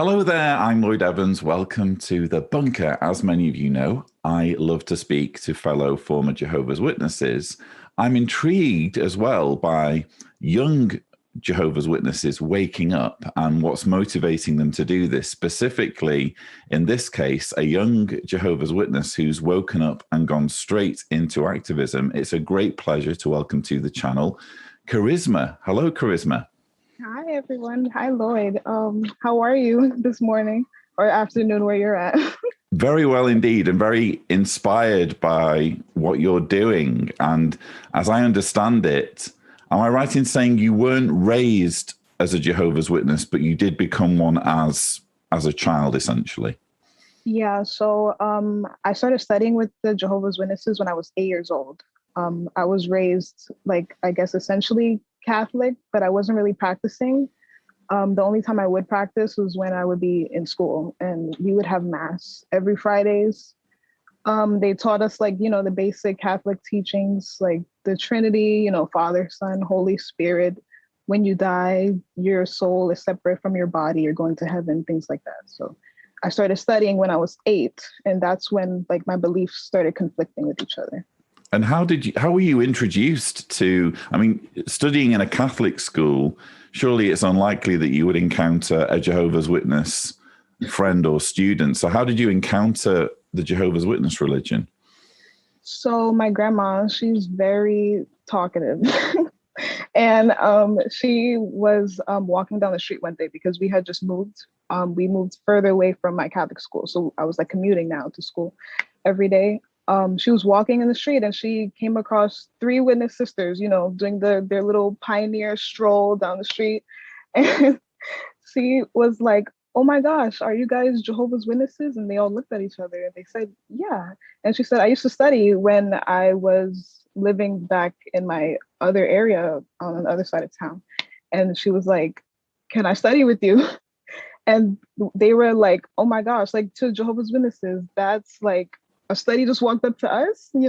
Hello there, I'm Lloyd Evans. Welcome to The Bunker. As many of you know, I love to speak to fellow former Jehovah's Witnesses. I'm intrigued as well by young Jehovah's Witnesses waking up and what's motivating them to do this. Specifically, in this case, a young Jehovah's Witness who's woken up and gone straight into activism. It's a great pleasure to welcome to the channel Karizma. Hello, Karizma. Hi, everyone. Hi, Lloyd. How are you this morning or afternoon where you're at? Very well indeed, and very inspired by what you're doing. And as I understand it, am I right in saying you weren't raised as a Jehovah's Witness, but you did become one as a child, essentially? Yeah, so I started studying with the Jehovah's Witnesses when I was 8 years old. I was raised, I guess, essentially Catholic, but I wasn't really practicing. The only time I would practice was when I would be in school, and we would have mass every Fridays. They taught us the basic Catholic teachings, like the Trinity, Father, Son, Holy Spirit. When you die, your soul is separate from your body. You're going to heaven, things like that. So I started studying when I was 8, and that's when my beliefs started conflicting with each other. And how were you introduced to, studying in a Catholic school, surely it's unlikely that you would encounter a Jehovah's Witness friend or student. So how did you encounter the Jehovah's Witness religion? So my grandma, she's very talkative. And she was walking down the street one day because we had just moved. We moved further away from my Catholic school. So I was commuting now to school every day. She was walking in the street and she came across 3 witness sisters, doing their little pioneer stroll down the street. And she was like, "Oh my gosh, are you guys Jehovah's Witnesses?" And they all looked at each other and they said, "Yeah." And she said, "I used to study when I was living back in my other area on the other side of town." And she was like, "Can I study with you?" And they were like, "Oh my gosh, to Jehovah's Witnesses, that's a study just walked up to us. We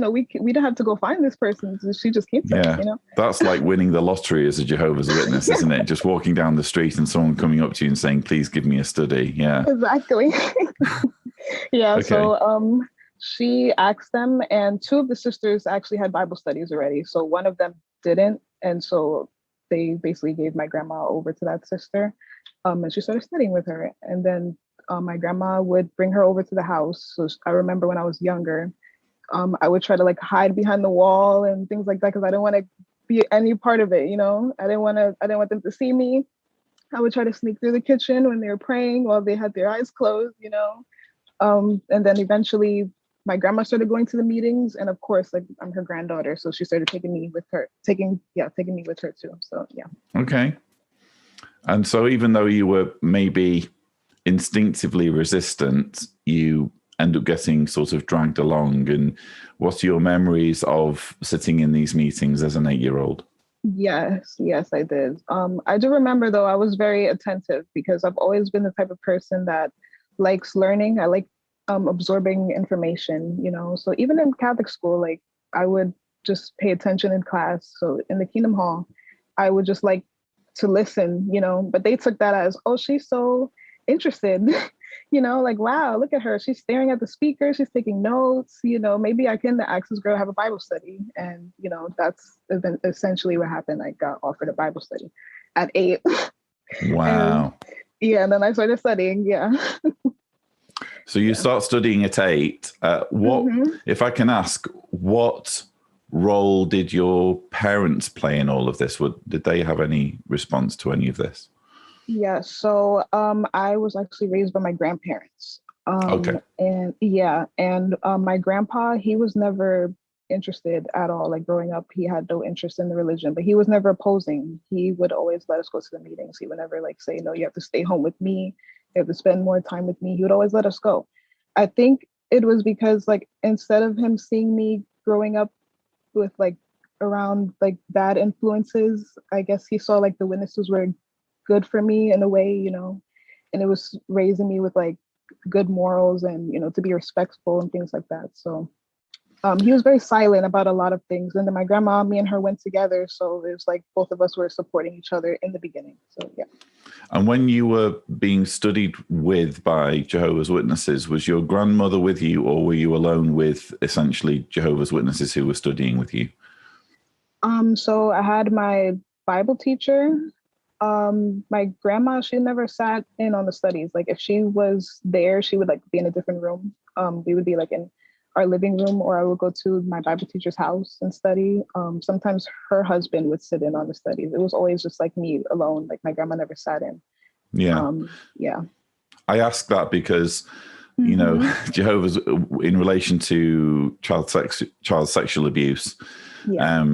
don't have to go find this person. She just came to us, That's like winning the lottery as a Jehovah's Witness, isn't it? Just walking down the street and someone coming up to you and saying, "Please give me a study." Yeah. Exactly. Yeah. Okay. So she asked them, and 2 of the sisters actually had Bible studies already. So one of them didn't. And so they basically gave my grandma over to that sister. And she started studying with her. And then my grandma would bring her over to the house. So I remember when I was younger, I would try to hide behind the wall and things like that because I didn't want to be any part of it. I didn't want them to see me. I would try to sneak through the kitchen when they were praying while they had their eyes closed. And then eventually my grandma started going to the meetings, and of course, I'm her granddaughter, so she started taking me with her too. So yeah. Okay. And so even though you were maybe instinctively resistant, you end up getting sort of dragged along. And what are your memories of sitting in these meetings as an 8-year-old? Yes, I did. I do remember, though, I was very attentive because I've always been the type of person that likes learning. I like absorbing information, So even in Catholic school, I would just pay attention in class. So in the Kingdom Hall, I would just like to listen, but they took that as, "Oh, she's so interested." Wow, look at her. She's staring at the speaker. She's taking notes. Maybe I can ask this girl to have a Bible study. And, that's essentially what happened. I got offered a Bible study at 8. Wow. And then I started studying. Yeah. So you start studying at 8. If I can ask, what role did your parents play in all of this? Did they have any response to any of this? Yeah, so I was actually raised by my grandparents. Okay. And my grandpa, he was never interested at all. Growing up, he had no interest in the religion, but he was never opposing. He would always let us go to the meetings. He would never say, "No, you have to stay home with me. You have to spend more time with me." He would always let us go. I think it was because instead of him seeing me growing up with around bad influences, I guess he saw the witnesses were good for me in a way, and it was raising me with good morals and, to be respectful and things like that. So He was very silent about a lot of things. And then my grandma, me and her went together. So it was like both of us were supporting each other in the beginning. So, yeah. And when you were being studied with by Jehovah's Witnesses, was your grandmother with you, or were you alone with essentially Jehovah's Witnesses who were studying with you? So I had my Bible teacher. My grandma, she never sat in on the studies. Like if she was there, she would like be in a different room. We would be like in our living room, or I would go to my Bible teacher's house and study. Sometimes her husband would sit in on the studies. It was always just like me alone. Like my grandma never sat in. Yeah. Yeah. I ask that because, you know, Jehovah's, in relation to child sexual abuse,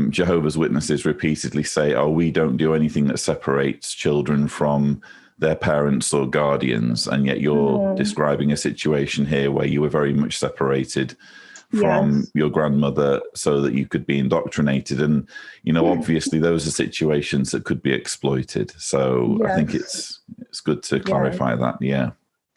Jehovah's Witnesses repeatedly say, oh, we don't do anything that separates children from their parents or guardians. And yet you're describing a situation here where you were very much separated from your grandmother so that you could be indoctrinated. And, you know, obviously those are situations that could be exploited. So I think it's good to clarify that. Yeah.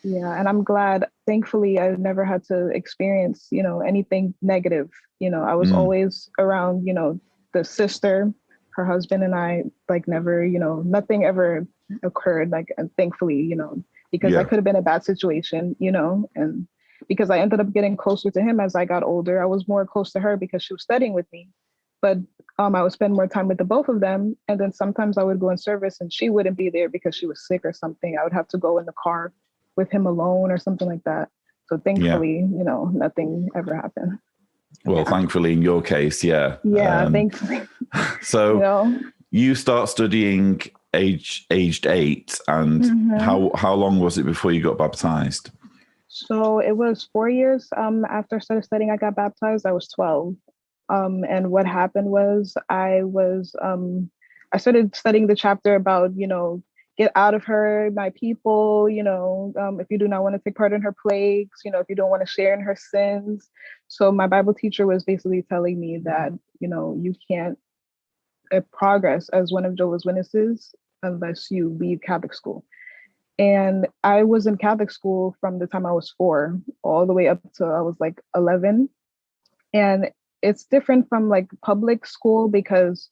Yeah. And I'm glad, thankfully, I've never had to experience, you know, anything negative. You know, I was always around, you know, the sister, her husband, and I, like never, you know, nothing ever occurred. Like, and thankfully, you know, because that could have been a bad situation, you know, and because I ended up getting closer to him as I got older. I was more close to her because she was studying with me. But I would spend more time with the both of them. And then sometimes I would go in service and she wouldn't be there because she was sick or something. I would have to go in the car with him alone or something like that. So thankfully, you know, nothing ever happened. Well, thankfully in your case, Yeah, thankfully. So you know? You start studying aged 8, and how long was it before you got baptized? So it was 4 years after I started studying, I got baptized. I was 12. And what happened was I started studying the chapter about, you know, get out of her, my people, you know, if you do not want to take part in her plagues, you know, if you don't want to share in her sins. So my Bible teacher was basically telling me that, you know, you can't progress as one of Jehovah's Witnesses unless you leave Catholic school. And I was in Catholic school from the time I was 4 all the way up to I was like 11. And it's different from like public school because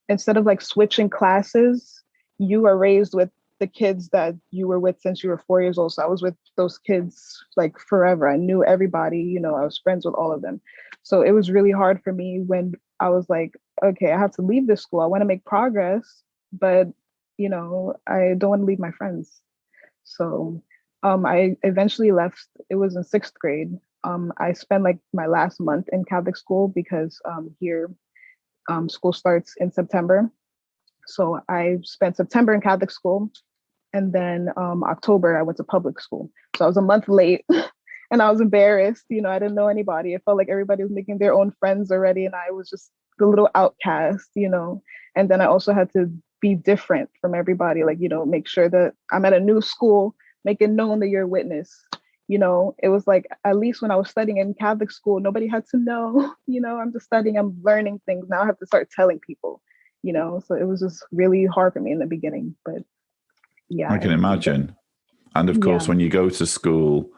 instead of like switching classes, you are raised with the kids that you were with since you were 4 years old. So I was with those kids like forever. I knew everybody, you know, I was friends with all of them. So it was really hard for me when I was like, okay, I have to leave this school. I want to make progress, but you know, I don't want to leave my friends. So I eventually left. It was in 6th grade. I spent like my last month in Catholic school because here school starts in September. So I spent September in Catholic school, and then October I went to public school. So I was a month late, and I was embarrassed. You know, I didn't know anybody. It felt like everybody was making their own friends already, and I was just the little outcast. You know, and then I also had to be different from everybody. Like, you know, make sure that I'm at a new school, make it known that you're a witness. You know, it was like, at least when I was studying in Catholic school, nobody had to know, you know, I'm just studying, I'm learning things. Now I have to start telling people, you know, so it was just really hard for me in the beginning. But yeah. I can imagine. And of course, when you go to school,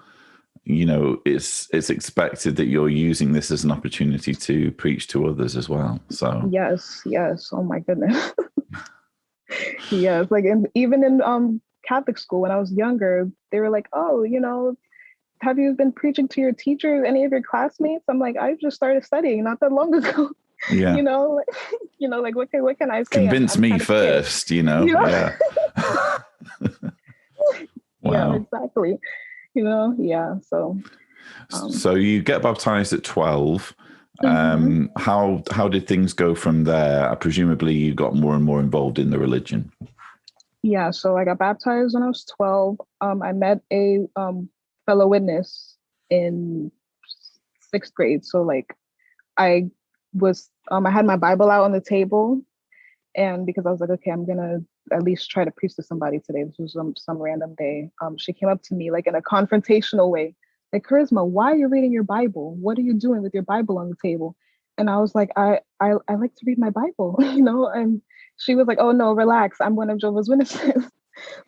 you know, it's expected that you're using this as an opportunity to preach to others as well. So yes. Oh my goodness. Yes, like even in Catholic school when I was younger, they were like, oh, you know, have you been preaching to your teachers, any of your classmates? I'm like, I just started studying not that long ago. Yeah. you know, like what can I say? Convince me first, you know. Yeah. Wow. Yeah, exactly. You know, yeah. So so you get baptized at 12. How did things go from there? Presumably you got more and more involved in the religion. Yeah, so I got baptized when I was 12. I met a fellow witness in 6th grade. So like I was I had my Bible out on the table, and because I was like, okay, I'm gonna at least try to preach to somebody today. This was some random day. She came up to me like in a confrontational way, like, Karizma, why are you reading your Bible? What are you doing with your Bible on the table? And I was like, I like to read my Bible, you know. And she was like, oh no, relax, I'm one of Jehovah's Witnesses.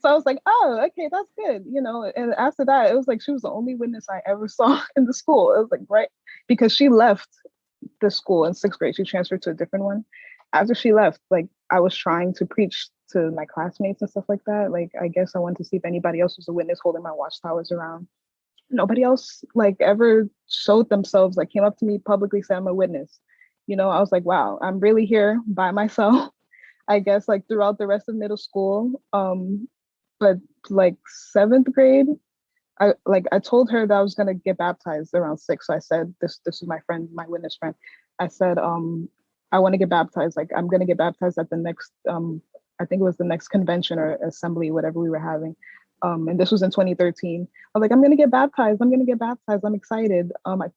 So I was like, oh, okay, that's good, you know. And after that, it was like she was the only witness I ever saw in the school. It was like, right, because she left the school in 6th grade. She transferred to a different one. After she left, like I was trying to preach to my classmates and stuff like that. Like I guess I wanted to see if anybody else was a witness holding my watchtowers around. Nobody else like ever showed themselves, like came up to me publicly, said I'm a witness. I was like, wow, I'm really here by myself. I guess like throughout the rest of middle school. But like 7th grade, I told her that I was gonna get baptized around 6. So I said, this is my friend, my witness friend. I said, I want to get baptized. Like I'm gonna get baptized at the next I think it was the next convention or assembly, whatever we were having. And this was in 2013. I was like, I'm gonna get baptized. I'm gonna get baptized. I'm excited.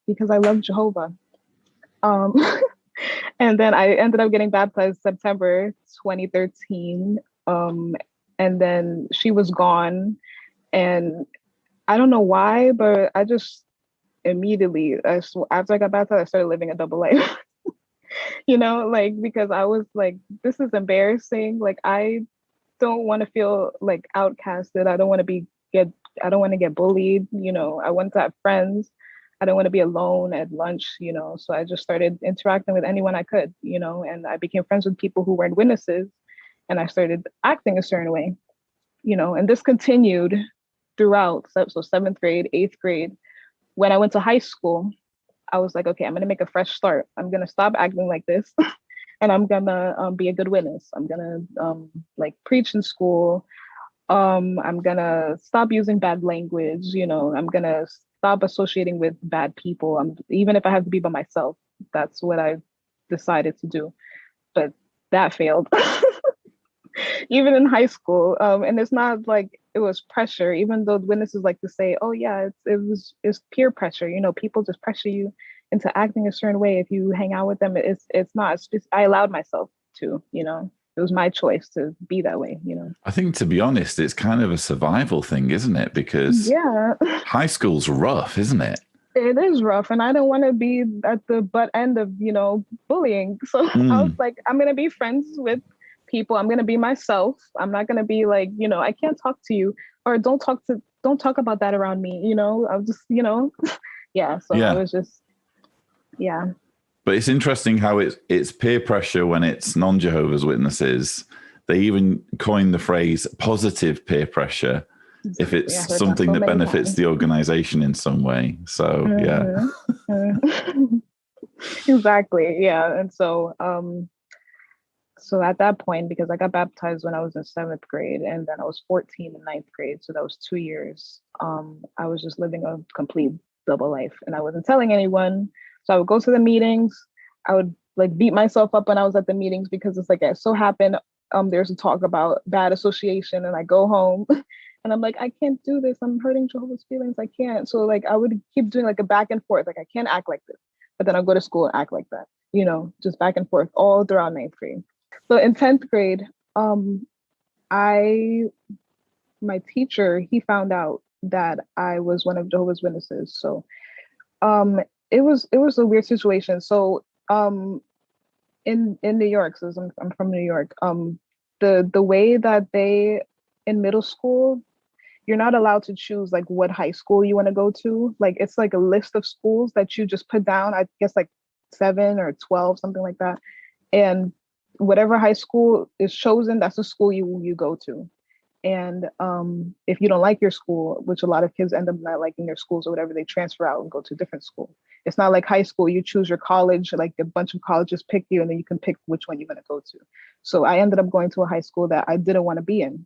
Because I love Jehovah. Um and then I ended up getting baptized September 2013. And then she was gone. And I don't know why, but I just immediately, after I got baptized, I started living a double life. Like because I was like, this is embarrassing. Like I don't want to feel like outcasted. I don't want to get bullied. I want to have friends. I don't want to be alone at lunch. So I just started interacting with anyone I could. And I became friends with people who weren't witnesses, and I started acting a certain way. And this continued throughout. So 7th grade, 8th grade. When I went to high school, I was like, okay, I'm going to make a fresh start. I'm going to stop acting like this and I'm going to be a good witness. I'm going to like preach in school. I'm going to stop using bad language. I'm going to stop associating with bad people. Even if I have to be by myself, that's what I decided to do. But that failed. Even in high school. And it's not like it was pressure, even though witnesses like to say, oh yeah, it's peer pressure. People just pressure you into acting a certain way if you hang out with them. It's not. It's just I allowed myself to. It was my choice to be that way. I think, to be honest, it's kind of a survival thing, isn't it? Because yeah, high school's rough, isn't it? it is rough, and I don't want to be at the butt end of bullying. So I was like, I'm gonna be friends with people. I'm gonna be myself. I'm not gonna be like, I can't talk to you, or don't talk about that around me. I'll just, yeah. So I was just, yeah. But it's interesting how it's peer pressure when it's non-Jehovah's Witnesses. They even coined the phrase positive peer pressure if it's something that benefits the organization in some way. So Exactly. Yeah. And so so at that point, because I got baptized when I was in 7th grade, and then I was 14 in 9th grade, so that was 2 years. I was just living a complete double life, and I wasn't telling anyone. So I would go to the meetings. I would like beat myself up when I was at the meetings because it's like it so happened there's a talk about bad association, and I go home and I'm like, I can't do this. I'm hurting Jehovah's feelings. I can't. So like I would keep doing like a back and forth. Like I can't act like this, but then I'll go to school and act like that. Just back and forth all throughout 9th grade. So in 10th grade, my teacher, he found out that I was one of Jehovah's Witnesses. So it was a weird situation. So in New York, so I'm from New York, the way that they in middle school, you're not allowed to choose like what high school you want to go to. Like it's like a list of schools that you just put down, I guess like 7 or 12, something like that. And whatever high school is chosen, that's the school you go to. And if you don't like your school, which a lot of kids end up not liking their schools or whatever, they transfer out and go to a different school. It's not like high school, you choose your college, like a bunch of colleges pick you, and then you can pick which one you're going to go to. So I ended up going to a high school that I didn't want to be in,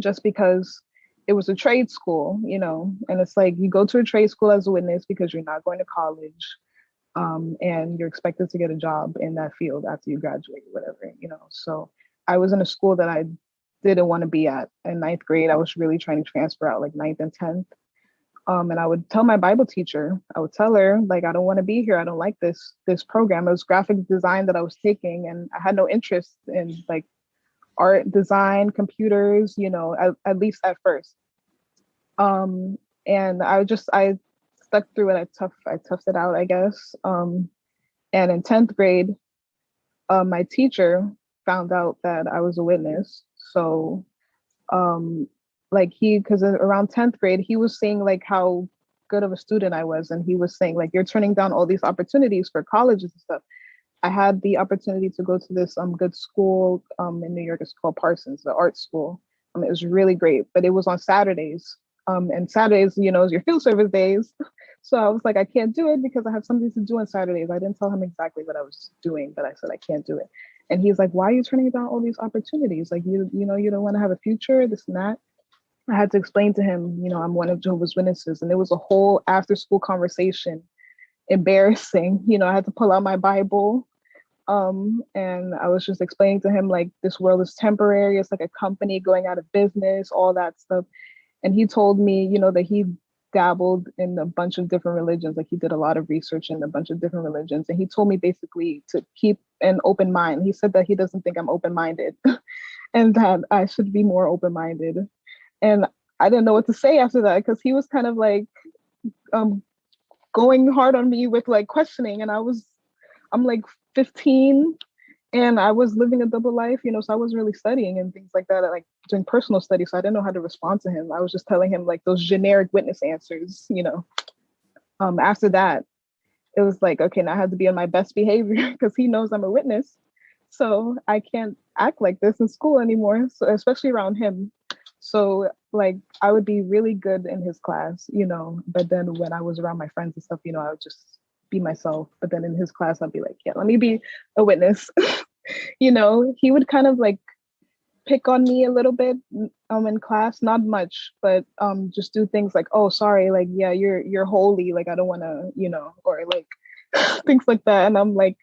just because it was a trade school, and it's like you go to a trade school as a witness because you're not going to college. And you're expected to get a job in that field after you graduate, whatever, So I was in a school that I didn't want to be at. In 9th grade, I was really trying to transfer out, like 9th and 10th. And I would tell my Bible teacher, I would tell her, like, I don't want to be here. I don't like this program. It was graphic design that I was taking, and I had no interest in like art, design, computers, at least at first. And I stuck through it. I toughed it out, I guess. And in 10th grade, my teacher found out that I was a witness. So, because around 10th grade, he was seeing like how good of a student I was. And he was saying like, you're turning down all these opportunities for colleges and stuff. I had the opportunity to go to this good school in New York. It's called Parsons, the art school. It was really great, but it was on Saturdays. And Saturdays, you know, is your field service days. So I was like, I can't do it because I have something to do on Saturdays. I didn't tell him exactly what I was doing, but I said I can't do it. And he's like, why are you turning down all these opportunities? Like, you know, you don't want to have a future, this and that. I had to explain to him, you know, I'm one of Jehovah's Witnesses. And it was a whole after school conversation, embarrassing. You know, I had to pull out my Bible. And I was just explaining to him, like, this world is temporary. It's like a company going out of business, all that stuff. And he told me, you know, that he dabbled in a bunch of different religions. Like he did a lot of research in a bunch of different religions. And he told me basically to keep an open mind. He said that he doesn't think I'm open-minded and that I should be more open-minded. And I didn't know what to say after that because he was kind of like going hard on me with like questioning. And I'm like 15 and I was living a double life, you know, so I wasn't really studying and things like that, like doing personal study. So I didn't know how to respond to him. I was just telling him like those generic witness answers, you know. After that, it was like, okay, now I have to be on my best behavior because he knows I'm a witness. So I can't act like this in school anymore, so especially around him. So like I would be really good in his class, you know, but then when I was around my friends and stuff, you know, I would just be myself. But then in his class, I'd be like, yeah, let me be a witness. You know, he would kind of like pick on me a little bit in class, not much, but just do things like, oh, sorry, like, yeah, you're holy, like I don't want to, you know, or like things like that. And I'm like,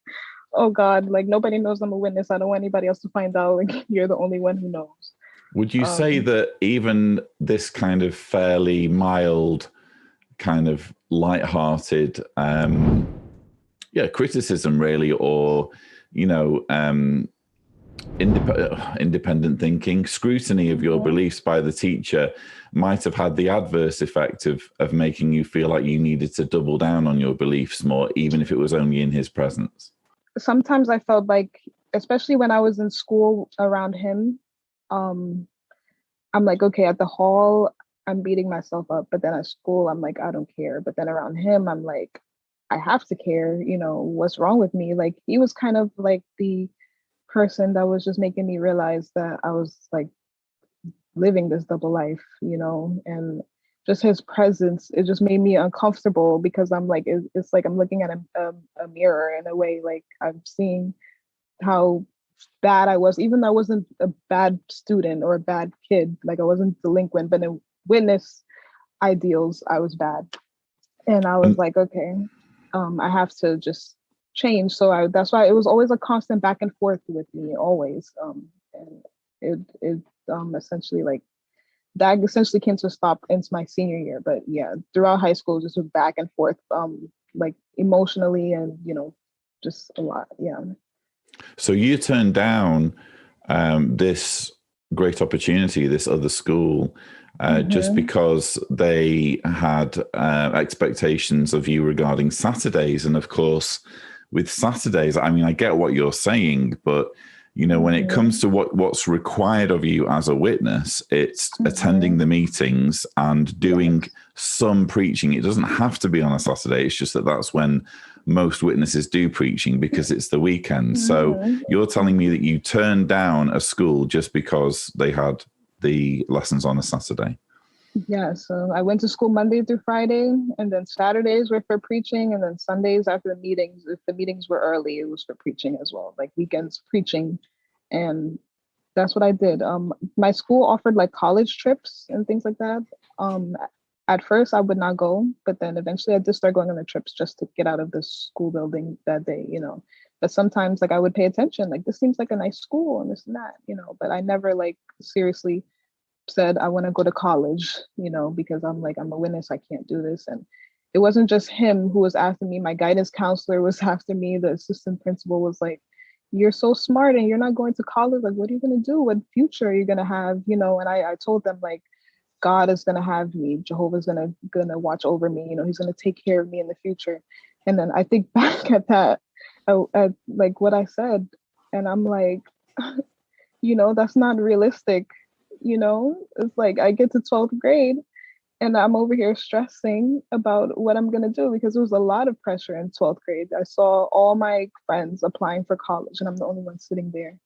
oh God, like nobody knows I'm a witness. I don't want anybody else to find out. Like you're the only one who knows. Would you say that even this kind of fairly mild, kind of light-hearted, criticism really, or, you know, independent thinking, scrutiny of your beliefs by the teacher might have had the adverse effect of making you feel like you needed to double down on your beliefs more, even if it was only in his presence? Sometimes I felt like, especially when I was in school around him, I'm like, okay, at the hall, I'm beating myself up. But then at school, I'm like, I don't care. But then around him, I'm like, I have to care, you know, what's wrong with me? Like he was kind of like the person that was just making me realize that I was like living this double life, you know, and just his presence, it just made me uncomfortable because I'm like, it's like I'm looking at a mirror in a way, like I'm seeing how bad I was, even though I wasn't a bad student or a bad kid, like I wasn't delinquent, but in witness ideals, I was bad. And I was like, okay, I have to just change. So that's why it was always a constant back and forth with me, always. And it essentially like that essentially came to a stop into my senior year. But yeah, throughout high school, just a back and forth, like emotionally and, you know, just a lot. Yeah. So you turned down this great opportunity, this other school, just because they had expectations of you regarding Saturdays. And of course, with Saturdays, I mean, I get what you're saying, but you know, when it comes to what's required of you as a witness, it's attending the meetings and doing some preaching. It doesn't have to be on a Saturday. It's just that that's when most witnesses do preaching because it's the weekend. So you're telling me that you turned down a school just because they had the lessons on a Saturday? Yeah, so I went to school Monday through Friday, and then Saturdays were for preaching, and then Sundays after the meetings, if the meetings were early, it was for preaching as well, like weekends preaching. And that's what I did. My school offered like college trips and things like that. At first I would not go, but then eventually I did start going on the trips just to get out of the school building that day, you know. But sometimes like I would pay attention, like this seems like a nice school and this and that, you know, but I never like seriously said I want to go to college, you know, because I'm like, I'm a witness, I can't do this. And it wasn't just him who was after me. My guidance counselor was after me. The assistant principal was like, you're so smart and you're not going to college. Like, what are you going to do? What future are you going to have? You know, and I told them like, God is going to have me. Jehovah's going to watch over me. You know, he's going to take care of me in the future. And then I think back at that, at like what I said, and I'm like, you know, that's not realistic. You know, it's like I get to 12th grade And I'm over here stressing about what I'm going to do because there was a lot of pressure in 12th grade. I saw all my friends applying for college and I'm the only one sitting there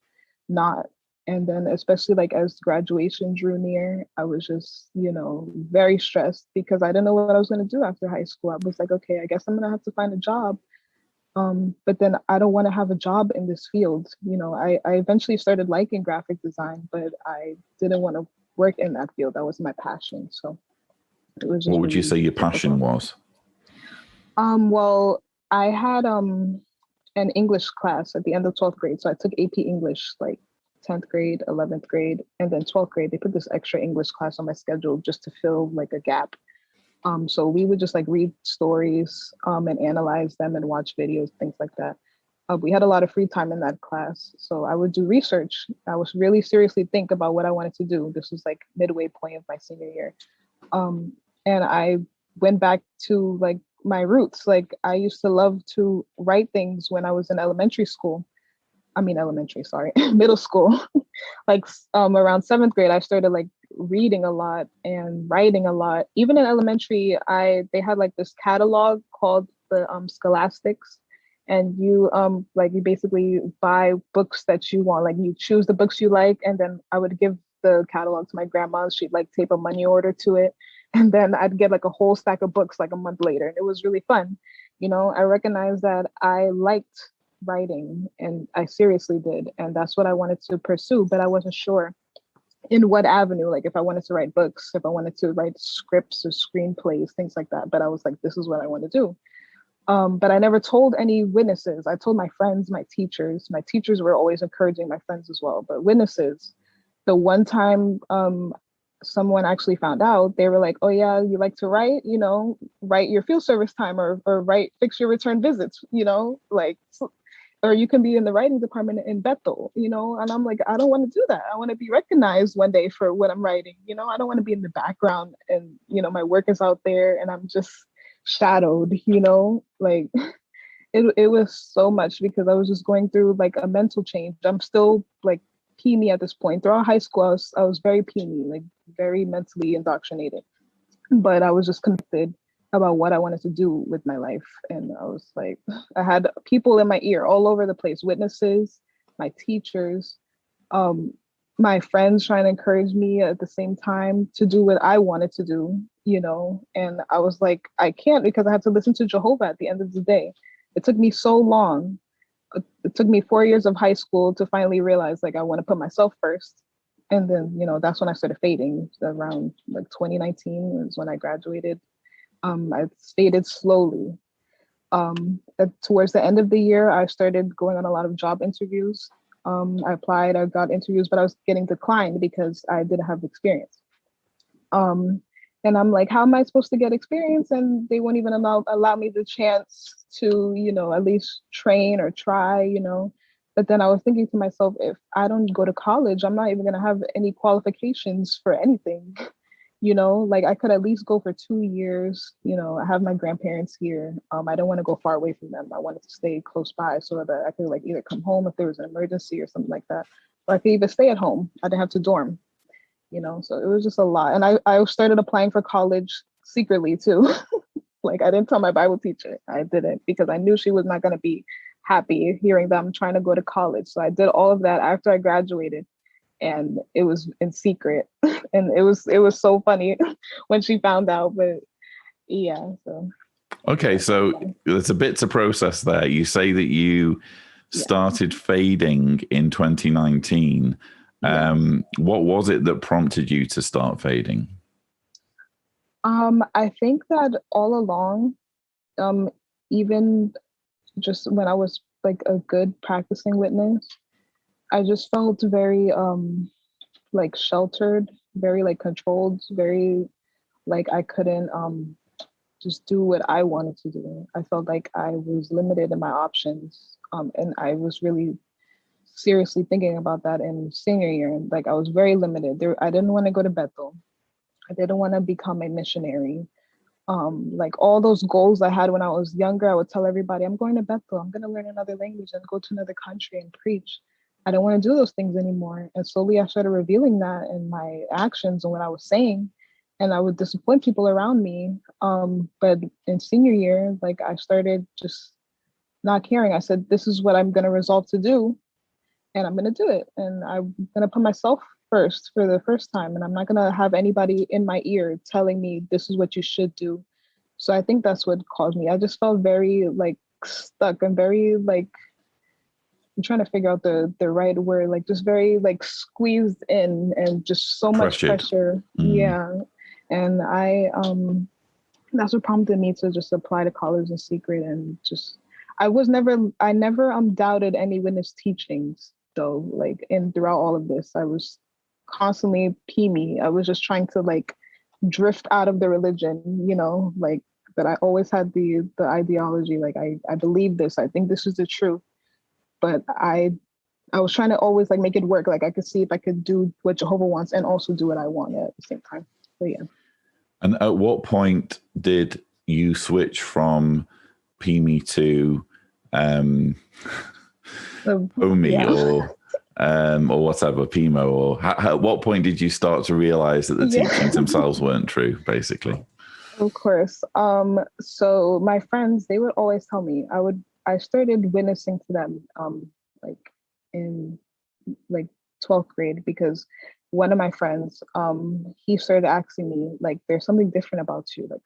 not. And then, especially like as graduation drew near, I was just, very stressed because I didn't know what I was going to do after high school. I was like, okay, I guess I'm going to have to find a job. But then I don't want to have a job in this field. I eventually started liking graphic design, but I didn't want to work in that field. That was my passion. So it was What just would you really say your passion difficult. was? Well, I had an English class at the end of 12th grade. So I took AP English like 10th grade, 11th grade, and then 12th grade. They put this extra English class on my schedule just to fill like a gap. So we would just like read stories and analyze them and watch videos, things like that. We had a lot of free time in that class. So I would do research. I was really seriously think about what I wanted to do. This was like midway point of my senior year. Um, and I went back to like my roots. Like I used to love to write things when I was in elementary school. I mean, elementary, sorry, middle school. Like around 7th grade, I started like reading a lot and writing a lot. Even in elementary, they had like this catalog called the Scholastics, and you basically buy books that you want. Like you choose the books you like, and then I would give the catalog to my grandma. She'd like tape a money order to it, and then I'd get like a whole stack of books like a month later. And it was really fun. I recognized that I liked writing and I seriously did. And that's what I wanted to pursue, but I wasn't sure in what avenue, like if I wanted to write books, if I wanted to write scripts or screenplays, things like that. But I was like, this is what I want to do. But I never told any witnesses. I told my friends, my teachers. My teachers were always encouraging my friends as well. But witnesses, the one time someone actually found out, they were like, oh yeah, you like to write, write your field service time or write, fix your return visits, like, or you can be in the writing department in Bethel, and I'm like, I don't want to do that. I want to be recognized one day for what I'm writing. I don't want to be in the background and, my work is out there and I'm just shadowed, like it was so much because I was just going through like a mental change. I'm still like preemie at this point. Throughout high school, I was very preemie, like very mentally indoctrinated. But I was just conflicted about what I wanted to do with my life. And I was like, I had people in my ear all over the place, witnesses, my teachers, um, my friends trying to encourage me at the same time to do what I wanted to do, and I was like, I can't because I have to listen to Jehovah at the end of the day. It took me so long. It took me 4 years of high school to finally realize like I want to put myself first. And then, that's when I started fading around like 2019 is when I graduated. I faded slowly. Towards the end of the year, I started going on a lot of job interviews. I applied, I got interviews, but I was getting declined because I didn't have experience. And I'm like, how am I supposed to get experience? And they won't even allow me the chance to, at least train or try, But then I was thinking to myself, if I don't go to college, I'm not even going to have any qualifications for anything. Like I could at least go for 2 years. I have my grandparents here. I don't want to go far away from them. I wanted to stay close by so that I could like either come home if there was an emergency or something like that, or I could even stay at home. I didn't have to dorm. So it was just a lot. And I started applying for college secretly too. Like I didn't tell my Bible teacher. I didn't because I knew she was not going to be happy hearing that I'm trying to go to college. So I did all of that after I graduated, and it was in secret. And it was so funny when she found out. But yeah, so Okay, so there's a bit to process there. You say that you started fading in 2019. What was it that prompted you to start fading? I think that all along, even just when I was like a good practicing witness, I just felt very like sheltered, very like controlled, very like I couldn't just do what I wanted to do. I felt like I was limited in my options. And I was really seriously thinking about that in senior year. Like I was very limited. I didn't want to go to Bethel. I didn't want to become a missionary. Like all those goals I had when I was younger, I would tell everybody, I'm going to Bethel, I'm going to learn another language and go to another country and preach. I don't want to do those things anymore. And slowly I started revealing that in my actions and what I was saying. and I would disappoint people around me. But in senior year, like I started just not caring. I said, this is what I'm going to resolve to do, and I'm going to do it. And I'm going to put myself first for the first time. And I'm not going to have anybody in my ear telling me this is what you should do. So I think that's what caused me. I just felt very like stuck and very like, I'm trying to figure out the right word, like just very like squeezed in and just so much Pressured. pressure. Yeah. And that's what prompted me to just apply to college in secret. And just I never doubted any witness teachings though. Like, and throughout all of this, I was constantly me. I was just trying to like drift out of the religion, like that I always had the ideology, like I believe this, I think this is the truth. But I was trying to always like make it work. Like I could see if I could do what Jehovah wants and also do what I want at the same time. So yeah. And at what point did you switch from PME to POMI Yeah. or whatever, PMO? Or at what point did you start to realize that the teachings themselves weren't true, basically? Of course. So my friends, they would always tell me, I started witnessing to them like in like 12th grade, because one of my friends, he started asking me like, there's something different about you, like,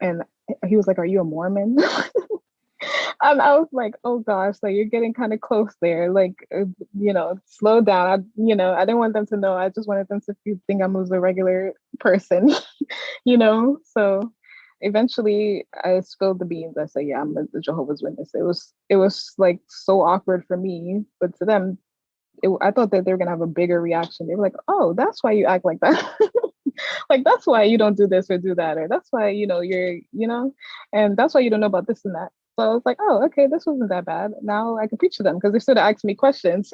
and he was like, are you a Mormon? And I was like, oh gosh, like you're getting kind of close there, like slow down. I didn't want them to know. I just wanted them to think I was a regular person. So eventually I spilled the beans. I said, yeah, I'm a Jehovah's Witness. It was like so awkward for me, but to them, I thought that they were gonna have a bigger reaction. They were like, oh, that's why you act like that. Like that's why you don't do this or do that, or that's why and that's why you don't know about this and that. So I was like, oh, okay, this wasn't that bad. Now I can preach to them, because they started asking me questions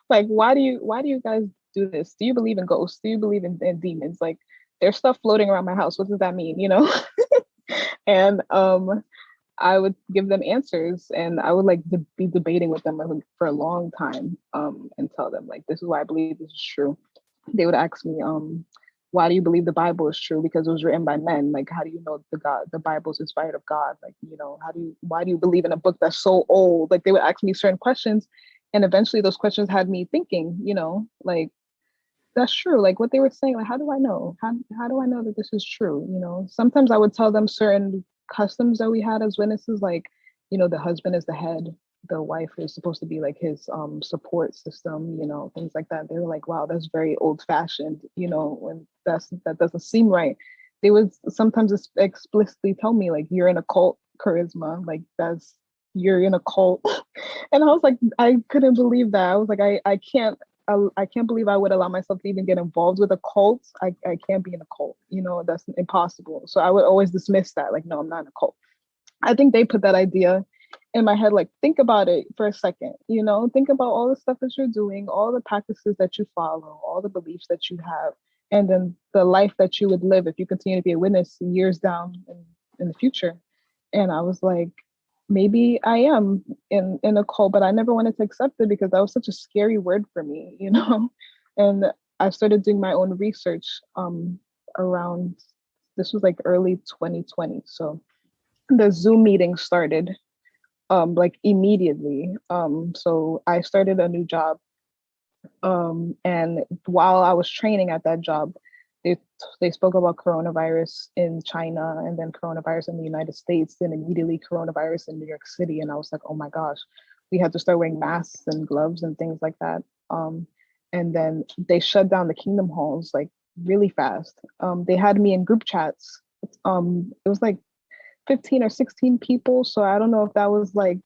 like, why do you guys do this? Do you believe in ghosts? Do you believe in demons? Like, there's stuff floating around my house. What does that mean? And I would give them answers, and I would like be debating with them for a long time, and tell them like, this is why I believe this is true. They would ask me, why do you believe the Bible is true? Because it was written by men. Like, how do you know the Bible is inspired of God? Like, why do you believe in a book that's so old? Like, they would ask me certain questions, and eventually those questions had me thinking, like, that's true. Like what they were saying, like, how do I know? How do I know that this is true? Sometimes I would tell them certain customs that we had as witnesses, like, the husband is the head, the wife is supposed to be like his support system, things like that. They were like, wow, that's very old fashioned, and that doesn't seem right. They would sometimes explicitly tell me, like, you're in a cult, Charisma, like you're in a cult. And I was like, I couldn't believe that. I was like, I can't believe I would allow myself to even get involved with a cult. I can't be in a cult, that's impossible. So I would always dismiss that, like, no, I'm not in a cult. I think they put that idea in my head, like, think about it for a second, think about all the stuff that you're doing, all the practices that you follow, all the beliefs that you have, and then the life that you would live if you continue to be a witness years down in the future. And I was like, maybe I am in a cult, but I never wanted to accept it because that was such a scary word for me, And I started doing my own research around, this was like early 2020. So the Zoom meeting started like immediately. So I started a new job. And while I was training at that job, they spoke about coronavirus in China, and then coronavirus in the United States, then immediately coronavirus in New York City. And I was like, oh my gosh, we had to start wearing masks and gloves and things like that. And then they shut down the Kingdom Halls like really fast. They had me in group chats. It was like 15 or 16 people. So I don't know if that was like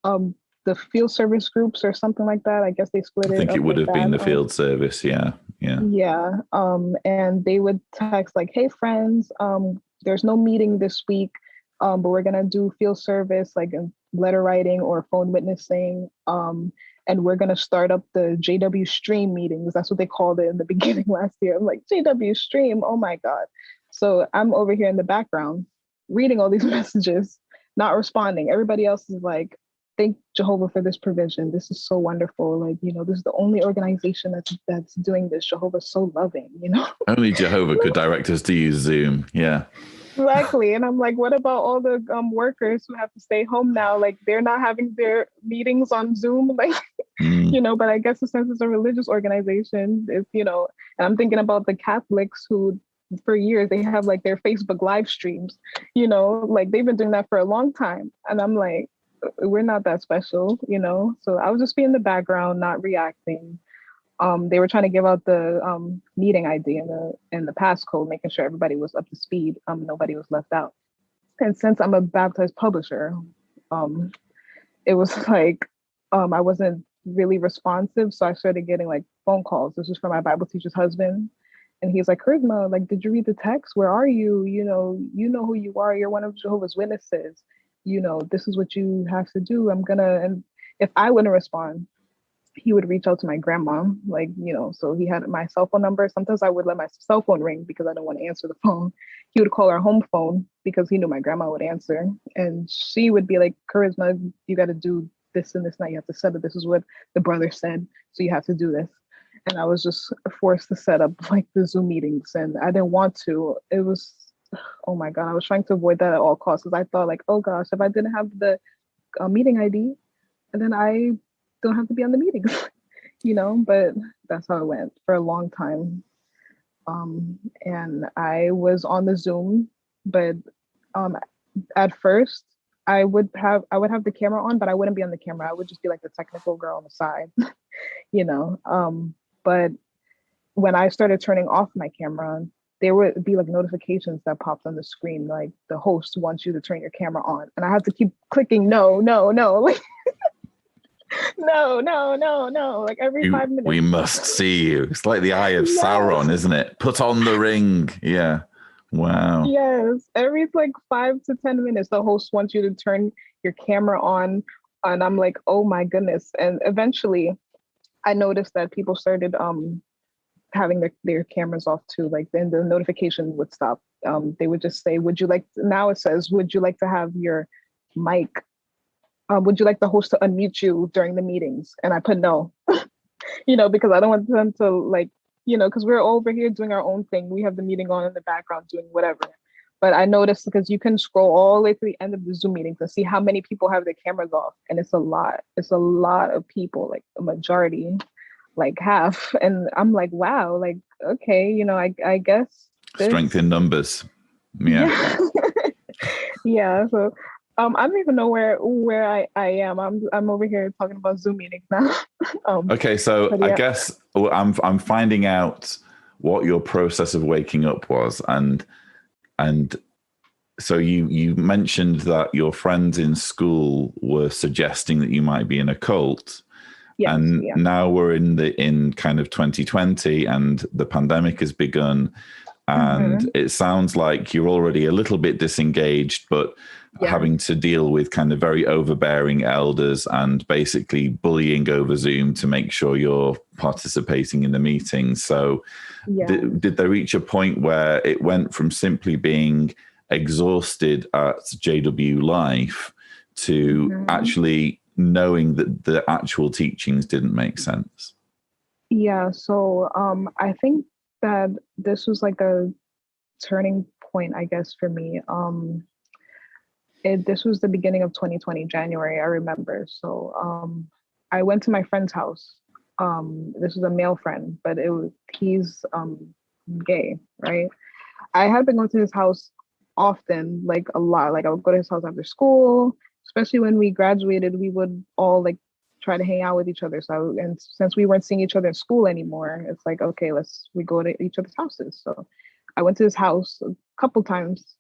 the field service groups or something like that. I guess they split it. I think it would have been the field service. Yeah. Yeah. And they would text like, hey friends, there's no meeting this week, but we're gonna do field service, like letter writing or phone witnessing. And we're gonna start up the JW stream meetings. That's what they called it in the beginning last year. I'm like, JW stream, oh my God. So I'm over here in the background reading all these messages, not responding. Everybody else is like, thank Jehovah for this provision. This is so wonderful. Like, this is the only organization that's doing this. Jehovah's so loving. Only Jehovah could direct us to use Zoom. Yeah. Exactly. And I'm like, what about all the workers who have to stay home now? Like, they're not having their meetings on Zoom. Like, but I guess since it's a religious organization, and I'm thinking about the Catholics who for years they have like their Facebook live streams, like they've been doing that for a long time. And I'm like, we're not that special, So I would just be in the background, not reacting. They were trying to give out the meeting ID and the passcode, making sure everybody was up to speed. Nobody was left out. And since I'm a baptized publisher, it was like I wasn't really responsive, so I started getting like phone calls. This was from my Bible teacher's husband, and he's like, "Karizma, like, did you read the text? Where are you? You know who you are. You're one of Jehovah's Witnesses. This is what you have to do. And if I wouldn't respond, he would reach out to my grandma, like, so he had my cell phone number. Sometimes I would let my cell phone ring because I don't want to answer the phone. He would call our home phone because he knew my grandma would answer. And she would be like, Karizma, you got to do this and this now. You have to set it. This is what the brother said. So you have to do this. And I was just forced to set up like the Zoom meetings, and I didn't want to. It was, oh my God, I was trying to avoid that at all costs because I thought like, oh gosh, if I didn't have the meeting ID, and then I don't have to be on the meetings, but that's how it went for a long time. And I was on the Zoom, but at first I would have the camera on, but I wouldn't be on the camera. I would just be like the technical girl on the side, but when I started turning off my camera, there would be like notifications that popped on the screen, like the host wants you to turn your camera on. And I had to keep clicking no, like no, like every 5 minutes. We must see you. It's like the eye of Sauron, isn't it? Put on the ring. Yeah. Wow. Yes. Every like 5 to 10 minutes, the host wants you to turn your camera on. And I'm like, oh my goodness. And eventually I noticed that people started having their cameras off too. Like then the notification would stop. They would just say, now it says, would you like to have your mic? Would you like the host to unmute you during the meetings? And I put no, because I don't want them to like, because we're over here doing our own thing. We have the meeting on in the background doing whatever. But I noticed because you can scroll all the way to the end of the Zoom meetings and see how many people have their cameras off. And it's a lot. It's a lot of people, like a majority, like half. And I'm like, wow, like, okay, I guess. Strength in numbers. Yeah. Yeah. So I don't even know where I am. I'm over here talking about Zoom meetings now. Okay, so yeah. I guess I'm finding out what your process of waking up was, and so you mentioned that your friends in school were suggesting that you might be in a cult. Yes, and yeah. Now we're in kind of 2020, and the pandemic has begun. And it sounds like you're already a little bit disengaged, but having to deal with kind of very overbearing elders and basically bullying over Zoom to make sure you're participating in the meetings. So did they reach a point where it went from simply being exhausted at JW Life to actually knowing that the actual teachings didn't make sense? Yeah, so I think that this was like a turning point, I guess, for me. This was the beginning of 2020, January, I remember. So I went to my friend's house. This was a male friend, but he's gay, right? I had been going to his house often, like a lot. Like I would go to his house after school, especially when we graduated, we would all like try to hang out with each other. And since we weren't seeing each other in school anymore, it's like, okay, we go to each other's houses. So I went to his house a couple times.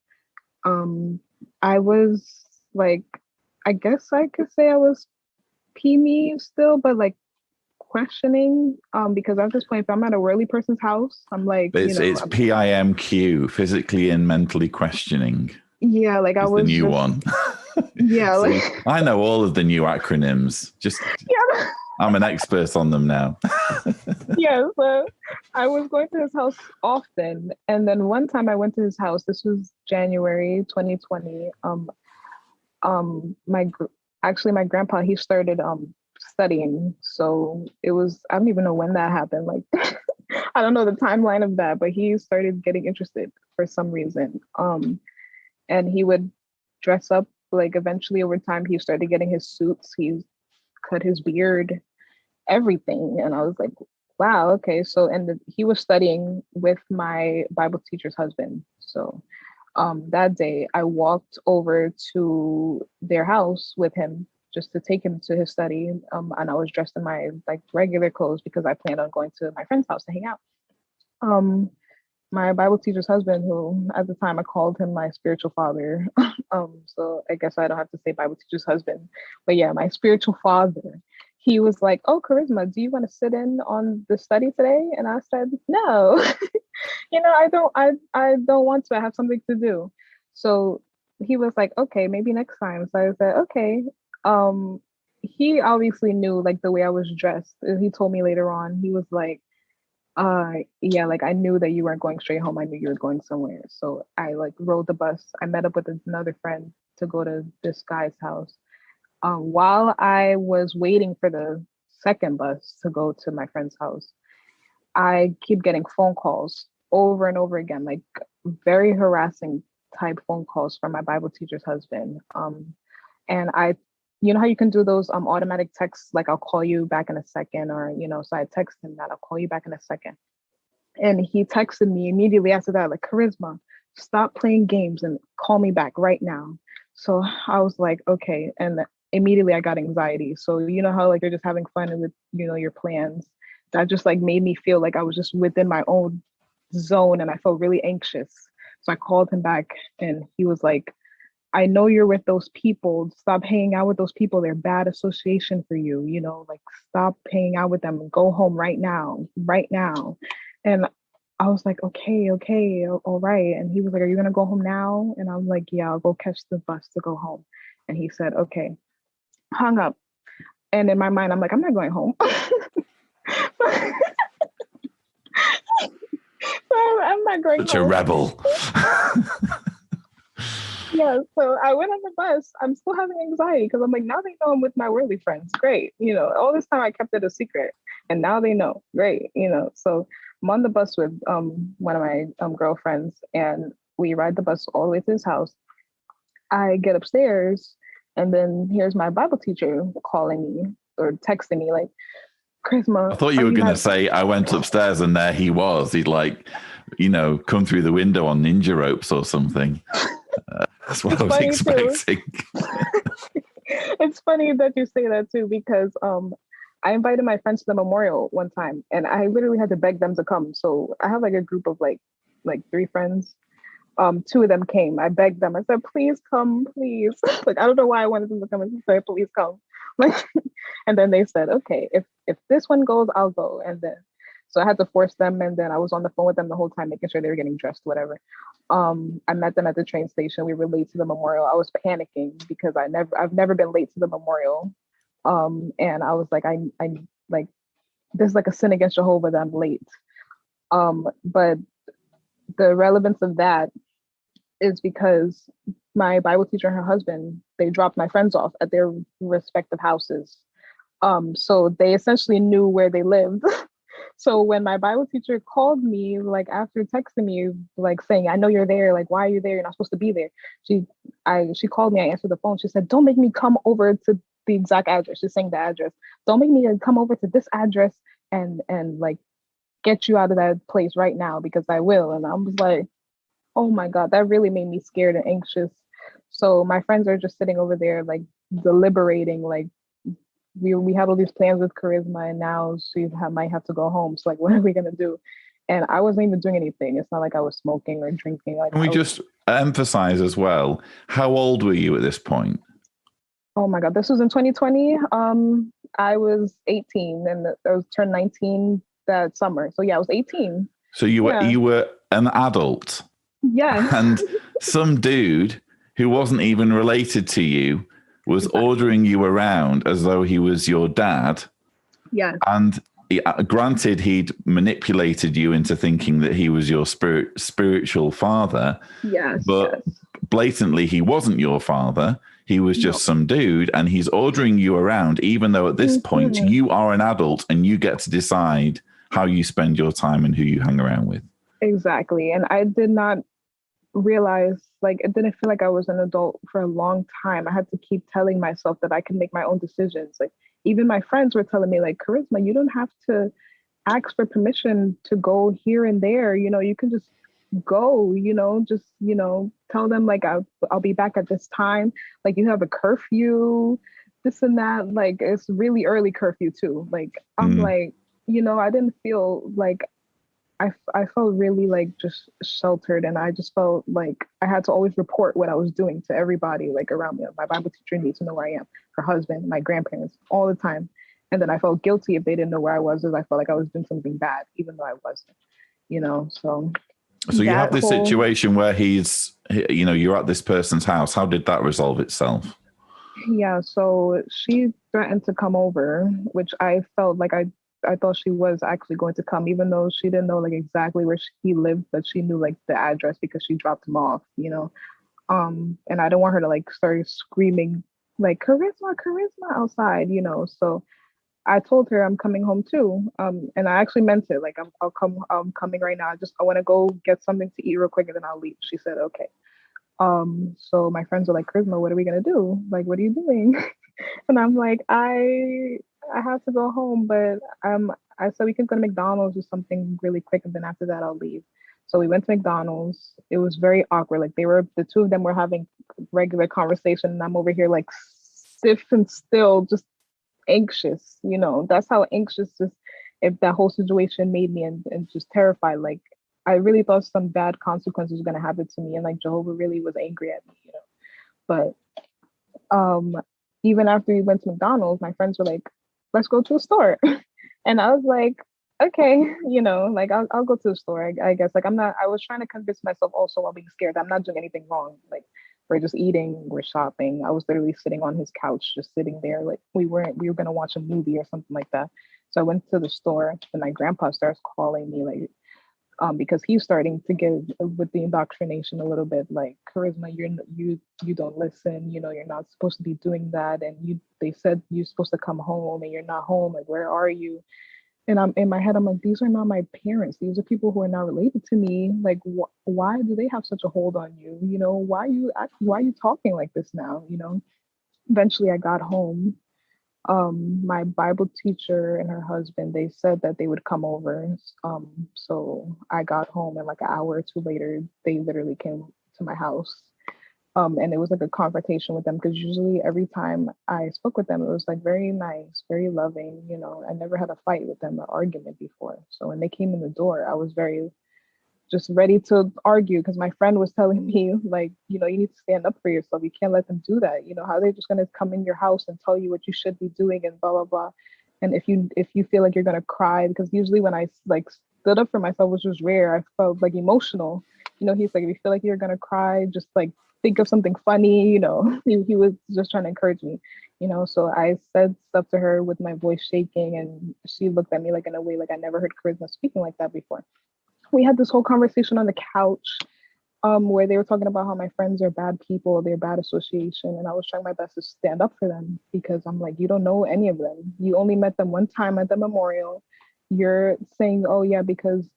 I was like, I guess I could say I was PME still, but like questioning, because at this point, if I'm at a worldly person's house, I'm like, it's PIMQ, physically and mentally questioning. Yeah, like I was the new one. Yeah, See, I know all of the new acronyms. I'm an expert on them now. Yeah, so I was going to his house often, and then one time I went to his house. This was January 2020. actually my grandpa, he started studying. So it was, I don't even know when that happened. Like I don't know the timeline of that, but he started getting interested for some reason. And he would dress up, like eventually over time he started getting his suits, he cut his beard, everything. And I was like, wow, okay. So he was studying with my Bible teacher's husband. So that day I walked over to their house with him just to take him to his study. And I was dressed in my like regular clothes because I planned on going to my friend's house to hang out. Um, my Bible teacher's husband, who at the time I called him my spiritual father. So I guess I don't have to say Bible teacher's husband, but yeah, my spiritual father. He was like, "Oh, Karizma, do you want to sit in on the study today?" And I said, "No, I don't. I don't want to. I have something to do." So he was like, "Okay, maybe next time." So I said, "Okay." Um, he obviously knew like the way I was dressed. He told me later on. He was like, yeah, like I knew that you weren't going straight home. I knew you were going somewhere. So I like rode the bus. I met up with another friend to go to this guy's house. While I was waiting for the second bus to go to my friend's house, I keep getting phone calls over and over again, like very harassing type phone calls from my Bible teacher's husband. And you know how you can do those automatic texts, like I'll call you back in a second, or so I text him that I'll call you back in a second. And he texted me immediately after that, like, Karizma, stop playing games and call me back right now. So I was like, okay. And immediately I got anxiety. So you know how like you're just having fun with, your plans. That just like made me feel like I was just within my own zone and I felt really anxious. So I called him back and he was like, I know you're with those people. Stop hanging out with those people. They're bad association for you. Like stop hanging out with them and go home right now, right now. And I was like, okay, all right. And he was like, are you going to go home now? And I was like, yeah, I'll go catch the bus to go home. And he said, okay, hung up. And in my mind, I'm like, I'm not going home. I'm not going Such home. a rebel. Yeah, so I went on the bus. I'm still having anxiety because I'm like, now they know I'm with my worldly friends. Great. All this time I kept it a secret and now they know. Great. So I'm on the bus with one of my girlfriends and we ride the bus all the way to his house. I get upstairs and then here's my Bible teacher calling me or texting me like, Karizma. I thought you were going to say I went upstairs and there he was. He'd like, come through the window on ninja ropes or something. That's what I was expecting. It's funny that you say that too, because I invited my friends to the memorial one time and I literally had to beg them to come. So I have like a group of like 3 friends. 2 of them came. I begged them. I said, please come, please. Like, I don't know why I wanted them to come and say, please come. Like, and then they said, okay, if this one goes, I'll go. And then, so I had to force them. And then I was on the phone with them the whole time, making sure they were getting dressed, whatever. I met them at the train station. We were late to the memorial. I was panicking because I've never been late to the memorial. And I was like, I like, this is like a sin against Jehovah that I'm late. But the relevance of that is because my Bible teacher and her husband, they dropped my friends off at their respective houses. So they essentially knew where they lived. So when my Bible teacher called me, like after texting me, like saying, I know you're there, like, why are you there? You're not supposed to be there. She called me, I answered the phone. She said, don't make me come over to the exact address. She's saying the address. Don't make me come over to this address and like get you out of that place right now because I will. And I was like, oh my God, that really made me scared and anxious. So my friends are just sitting over there, like deliberating, like we had all these plans with Karizma and now she might have to go home. So like, what are we going to do? And I wasn't even doing anything. It's not like I was smoking or drinking. Like, Can we just emphasize as well, how old were you at this point? Oh my God, this was in 2020. I was 18 and I was turned 19 that summer. So yeah, I was 18. So you were an adult. Yes. And some dude who wasn't even related to you was ordering you around as though he was your dad. Yes. And granted, he'd manipulated you into thinking that he was your spiritual father. Yes. But blatantly, he wasn't your father. He was No. just some dude, and he's ordering you around, even though at this point you are an adult and you get to decide how you spend your time and who you hang around with. Exactly. And I did not realize, like, it didn't feel like I was an adult for a long time. I had to keep telling myself that I can make my own decisions. Like, even my friends were telling me, like, Karizma, you don't have to ask for permission to go here and there. You can just go, just, tell them, like, I'll be back at this time. Like, you have a curfew, this and that. Like, it's really early curfew too. Like, I'm like, I didn't feel like I felt really like just sheltered, and I just felt like I had to always report what I was doing to everybody like around me. My Bible teacher needs to know where I am, her husband, my grandparents, all the time. And then I felt guilty if they didn't know where I was, as I felt like I was doing something bad, even though I wasn't. So you have this whole situation where you're at this person's house. How did that resolve itself? Yeah, so she threatened to come over, which I felt like I thought she was actually going to come, even though she didn't know like exactly where he lived, but she knew like the address because she dropped him off. And I don't want her to like start screaming like charisma, charisma outside. So I told her I'm coming home too. And I actually meant it. Like I'm coming right now. I want to go get something to eat real quick and then I'll leave. She said, okay. So my friends were like, Charisma, what are we gonna do? Like, what are you doing? And I'm like, I have to go home, but I said we can go to McDonald's or something really quick, and then after that I'll leave. So we went to McDonald's. It was very awkward. Like the two of them were having regular conversation, and I'm over here like stiff and still, just anxious. That's how anxious just if that whole situation made me, and just terrified. Like I really thought some bad consequences were gonna happen to me, and like Jehovah really was angry at me. But even after we went to McDonald's, my friends were like, let's go to a store. And I was like, okay, like I'll go to the store, I guess. Like I was trying to convince myself also while being scared that I'm not doing anything wrong. Like we're just eating, we're shopping. I was literally sitting on his couch, just sitting there. Like we were going to watch a movie or something like that. So I went to the store and my grandpa starts calling me like, because he's starting to get with the indoctrination a little bit, like Charisma, you don't listen, you're not supposed to be doing that, and they said you're supposed to come home and you're not home, like where are you? And I'm in my head, I'm like, these are not my parents, these are people who are not related to me, like why do they have such a hold on you? Why are you talking like this now? Eventually I got home. My Bible teacher and her husband, they said that they would come over. So I got home and like an hour or two later, they literally came to my house. And it was like a confrontation with them because usually every time I spoke with them, it was like very nice, very loving. I never had a fight with them or argument before. So when they came in the door, I was very just ready to argue because my friend was telling me like, you need to stand up for yourself. You can't let them do that. How are they just going to come in your house and tell you what you should be doing and blah, blah, blah. And if you feel like you're going to cry, because usually when I like stood up for myself, which was rare, I felt like emotional. He's like, if you feel like you're going to cry, just like think of something funny, he was just trying to encourage me, so I said stuff to her with my voice shaking and she looked at me like in a way like I never heard Charisma speaking like that before. We had this whole conversation on the couch where they were talking about how my friends are bad people, they're bad association. And I was trying my best to stand up for them because I'm like, you don't know any of them. You only met them one time at the memorial. You're saying, oh yeah, because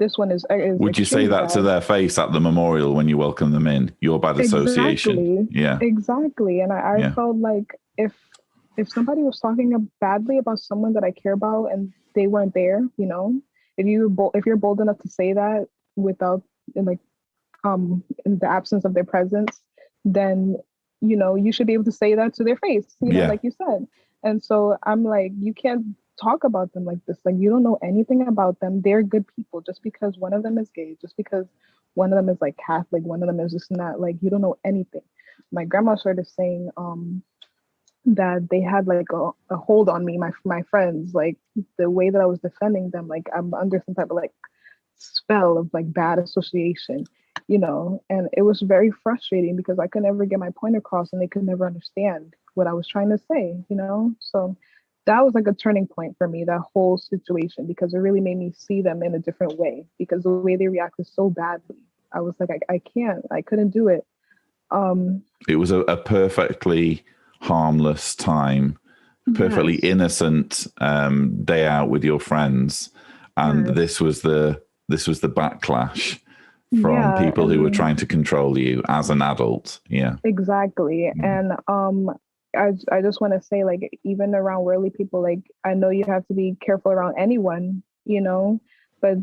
this one is Would you say that to their face at the memorial when you welcome them in? Your bad association. Exactly. And I felt like if somebody was talking badly about someone that I care about and they weren't there, if you're bold enough to say that without in the absence of their presence, then you should be able to say that to their face, like you said. And so I'm like, you can't talk about them like this. Like you don't know anything about them. They're good people. Just because one of them is gay, just because one of them is like Catholic, one of them is this and that, like you don't know anything. My grandma started saying that they had like a hold on me, my friends, like the way that I was defending them, like I'm under some type of like spell of like bad association, and it was very frustrating because I could never get my point across and they could never understand what I was trying to say, so that was like a turning point for me, that whole situation, because it really made me see them in a different way because the way they reacted so badly, I was like, I couldn't do it. It was a perfectly harmless time, perfectly Yes. innocent day out with your friends, and Yes. this was the backlash from Yeah, people who were and trying to control you as an adult. Yeah. exactly. And I just want to say, like, even around worldly people, like, I know you have to be careful around anyone, but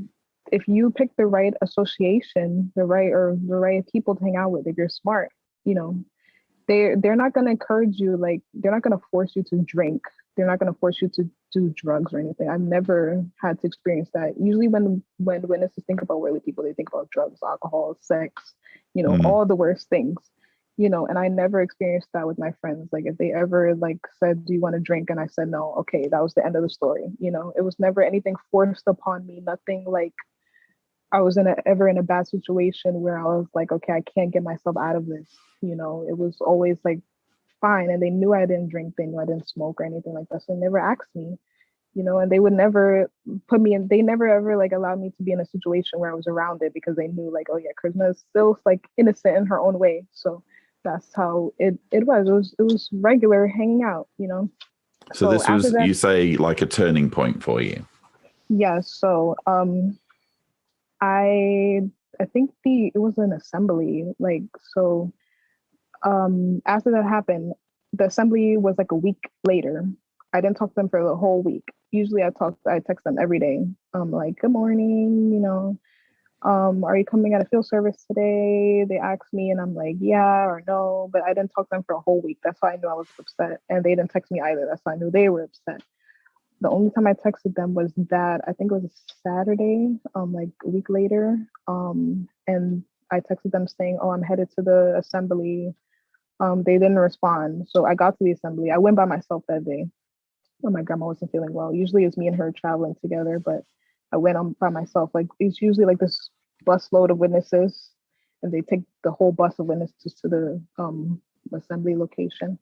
if you pick the right association, the right people to hang out with, if you're smart, you know, they're not going to encourage you, like, they're not going to force you to drink, they're not going to force you to do drugs or anything. I've never had to experience that. Usually when witnesses think about worldly people, they think about drugs, alcohol, sex, Mm. all the worst things, and I never experienced that with my friends. Like, if they ever, like, said, do you want to drink, and I said no, okay, that was the end of the story. It was never anything forced upon me, nothing like I was ever in a bad situation where I was like, okay, I can't get myself out of this. It was always like fine. And they knew I didn't drink, they knew I didn't smoke or anything like that. So they never asked me, and they would never put me in, they never ever like allowed me to be in a situation where I was around it, because they knew, like, oh yeah, Karizma is still like innocent in her own way. So that's how it was. It was regular hanging out. So So this after was, that, you say, like a turning point for you. yeah. So I I think it was an assembly. Like, so after that happened, the assembly was like a week later. I didn't talk to them for the whole week. Usually I text them every day. Like, good morning, are you coming at a field service today? They asked me and I'm like, yeah or no, but I didn't talk to them for a whole week. That's why I knew I was upset. And they didn't text me either. That's why I knew they were upset. The only time I texted them was that I think it was a Saturday, like a week later. And I texted them saying, oh, I'm headed to the assembly. They didn't respond. So I got to the assembly. I went by myself that day when my grandma wasn't feeling well. Usually it's me and her traveling together, but I went on by myself. Like, it's usually like this bus load of witnesses, and they take the whole bus of witnesses to the assembly location.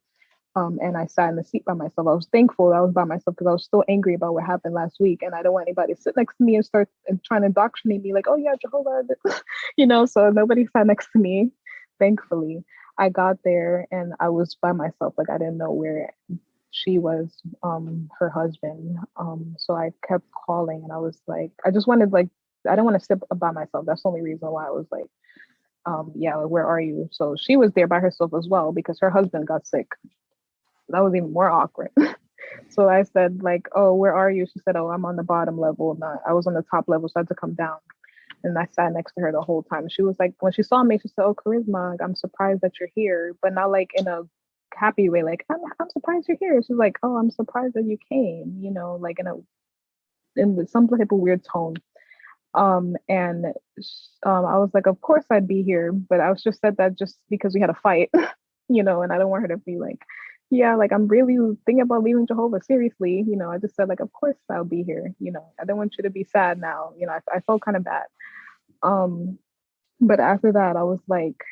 And I sat in the seat by myself. I was thankful that I was by myself, because I was still angry about what happened last week, and I don't want anybody to sit next to me and start and trying to indoctrinate me, like, oh yeah, Jehovah, So nobody sat next to me. Thankfully, I got there and I was by myself. Like, I didn't know where she was, her husband. So I kept calling, and I was like, I just wanted, like, I didn't want to sit by myself. That's the only reason why I was like, yeah, where are you? So she was there by herself as well, because her husband got sick. That was even more awkward. So I said, like, oh, where are you? She said, oh, I'm on the bottom level. Not, I was on the top level, so I had to come down. And I sat next to her the whole time. She was like, when she saw me, she said, oh, Karizma, I'm surprised that you're here, but not like in a happy way. Like, I'm surprised you're here. She's like, oh, I'm surprised that you came, like in some type of weird tone. And I was like, of course I'd be here, but I was just said that just because we had a fight, and I don't want her to be like, yeah, like, I'm really thinking about leaving Jehovah, seriously. I just said, like, of course I'll be here. I don't want you to be sad now. I felt kind of bad. Um, but after that, I was like,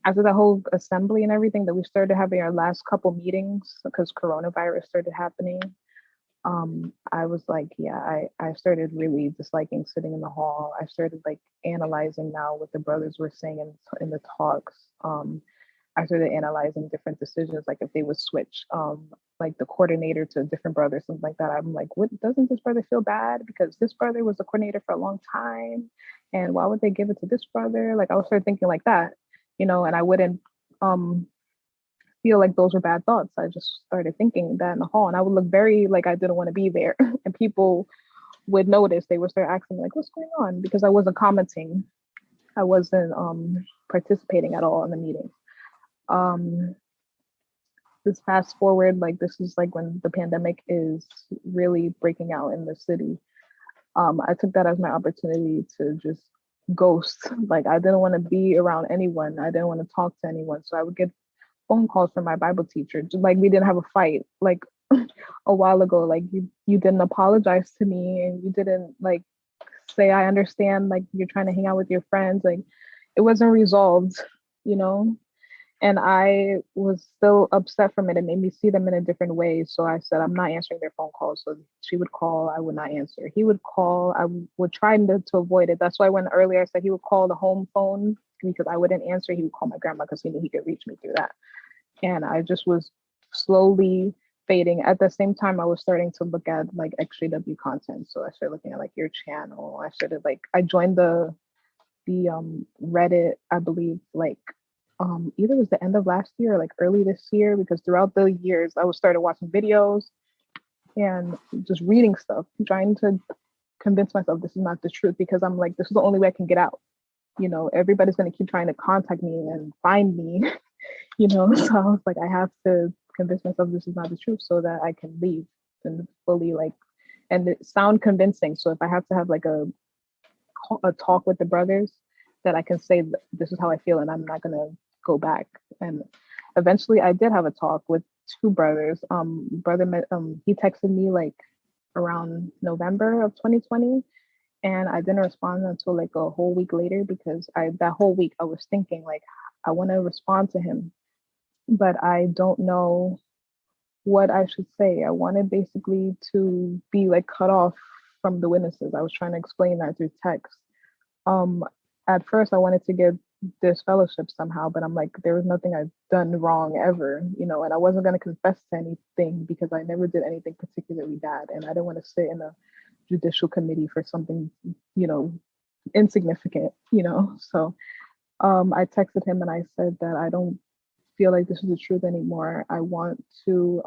after the whole assembly and everything, that we started having our last couple meetings because coronavirus started happening. I was like, yeah, I started really disliking sitting in the hall. I started like analyzing now what the brothers were saying in the talks. I started analyzing different decisions, like if they would switch, like the coordinator to a different brother, something like that. I'm like, what, doesn't this brother feel bad because this brother was the coordinator for a long time, and why would they give it to this brother? Like, I would start thinking like that, and I wouldn't um feel like those were bad thoughts. I just started thinking that in the hall, and I would look very like I didn't want to be there, and people would notice. They would start asking me, like, what's going on, because I wasn't commenting, I wasn't participating at all in the meeting. um this fast forward, like, this is like when the pandemic is really breaking out in the city. I took that as my opportunity to just ghost. Like, I didn't want to be around anyone, I didn't want to talk to anyone, so I would get phone calls from my Bible teacher, just like, we didn't have a fight like a while ago, like, you didn't apologize to me, and you didn't like say, I understand, like, you're trying to hang out with your friends. Like, it wasn't resolved, you know And I was still upset from it. It made me see them in a different way. So I said, I'm not answering their phone calls. So she would call, I would not answer. He would call, I would try to avoid it. That's why when earlier I said he would call the home phone because I wouldn't answer, he would call my grandma because he knew he could reach me through that. And I just was slowly fading. At the same time, I was starting to look at like XJW content. So I started looking at like your channel. I joined the Reddit, I believe, like either it was the end of last year or like early this year, because throughout the years I was started watching videos and just reading stuff, trying to convince myself this is not the truth, because I'm like, this is the only way I can get out. Everybody's gonna keep trying to contact me and find me, So I was like, I have to convince myself this is not the truth so that I can leave and fully like and it sound convincing. So if I have to have like a talk with the brothers, that I can say this is how I feel and I'm not gonna go back. And eventually I did have a talk with two brothers. He texted me like around November of 2020, and I didn't respond until like a whole week later, because I that whole week I was thinking like I want to respond to him, but I don't know what I should say. I wanted basically to be like cut off from the witnesses. I was trying to explain that through text. Um, at first, I wanted to get this fellowship somehow, but I'm like, there was nothing I've done wrong ever, and I wasn't going to confess to anything because I never did anything particularly bad. And I didn't want to sit in a judicial committee for something, insignificant, So I texted him and I said that I don't feel like this is the truth anymore. I want to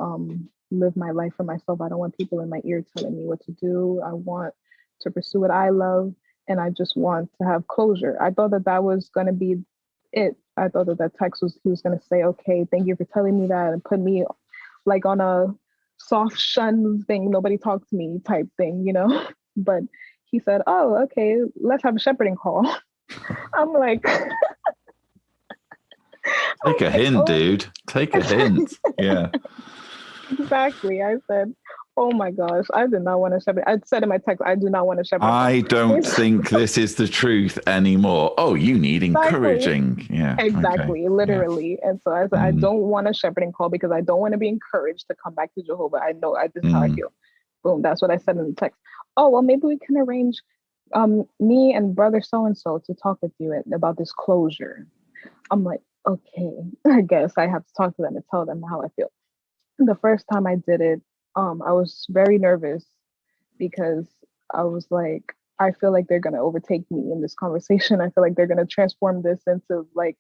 live my life for myself. I don't want people in my ear telling me what to do. I want to pursue what I love, and I just want to have closure. I thought that was going to be it. I thought that text was he was going to say, "Okay, thank you for telling me that," and put me like on a soft shun thing, nobody talk to me type thing, But he said, "Oh, okay, let's have a shepherding call." I'm like, Take a hint, oh. dude. Take a hint. Yeah. Exactly. I said, "Oh my gosh, I did not want to shepherd." I said in my text, "I do not want to shepherd." I don't think this is the truth anymore. Oh, you need Exactly. encouraging. Yeah. Okay. Exactly. Yeah. Literally. And so I said, I don't want a shepherding call because I don't want to be encouraged to come back to Jehovah. I know this is how I feel. Boom. That's what I said in the text. Oh, well, maybe we can arrange me and brother so and so to talk with you about this closure. I'm like, okay, I guess I have to talk to them and tell them how I feel. The first time I did it, I was very nervous because I was like, I feel like they're gonna overtake me in this conversation. I feel like they're gonna transform this into like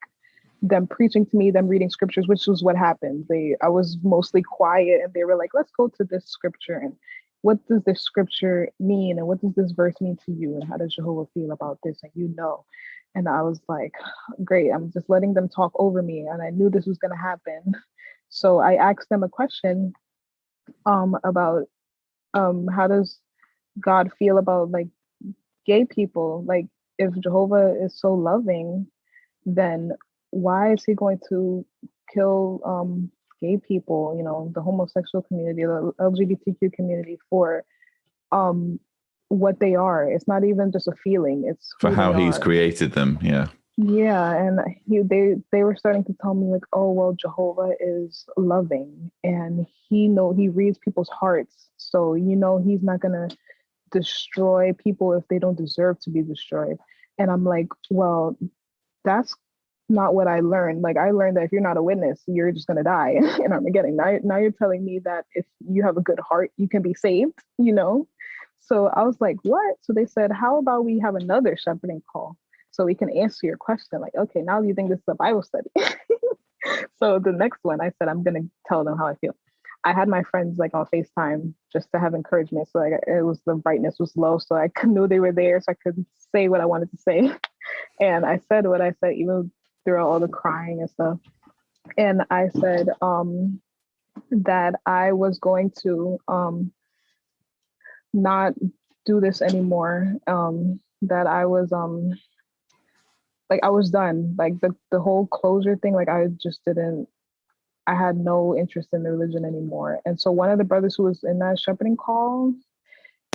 them preaching to me, them reading scriptures, which was what happened. I was mostly quiet, and they were like, "Let's go to this scripture and what does this scripture mean, and what does this verse mean to you, and how does Jehovah feel about this?" And I was like, "Great!" I'm just letting them talk over me, and I knew this was gonna happen. So I asked them a question about how does God feel about like gay people? Like, if Jehovah is so loving, then why is he going to kill gay people, the homosexual community, the LGBTQ community, for um what they are? It's not even just a feeling, it's For who they how he's are. created them. Yeah. Yeah, and they were starting to tell me like, oh well, Jehovah is loving and he reads people's hearts, so he's not gonna destroy people if they don't deserve to be destroyed. And I'm like, well, that's not what I learned. Like, I learned that if you're not a witness, you're just gonna die in Armageddon. Now you're telling me that if you have a good heart, you can be saved. So I was like, what? So they said, how about we have another shepherding call so we can answer your question? Like, okay, now you think this is a Bible study. So the next one, I said, I'm gonna tell them how I feel. I had my friends like on FaceTime just to have encouragement. So like the brightness was low, so I knew they were there, so I could say what I wanted to say. And I said what I said, even throughout all the crying and stuff. And I said that I was going to not do this anymore. That I was like I was done. Like the whole closure thing, like I just didn't. I had no interest in the religion anymore. And so one of the brothers who was in that shepherding call,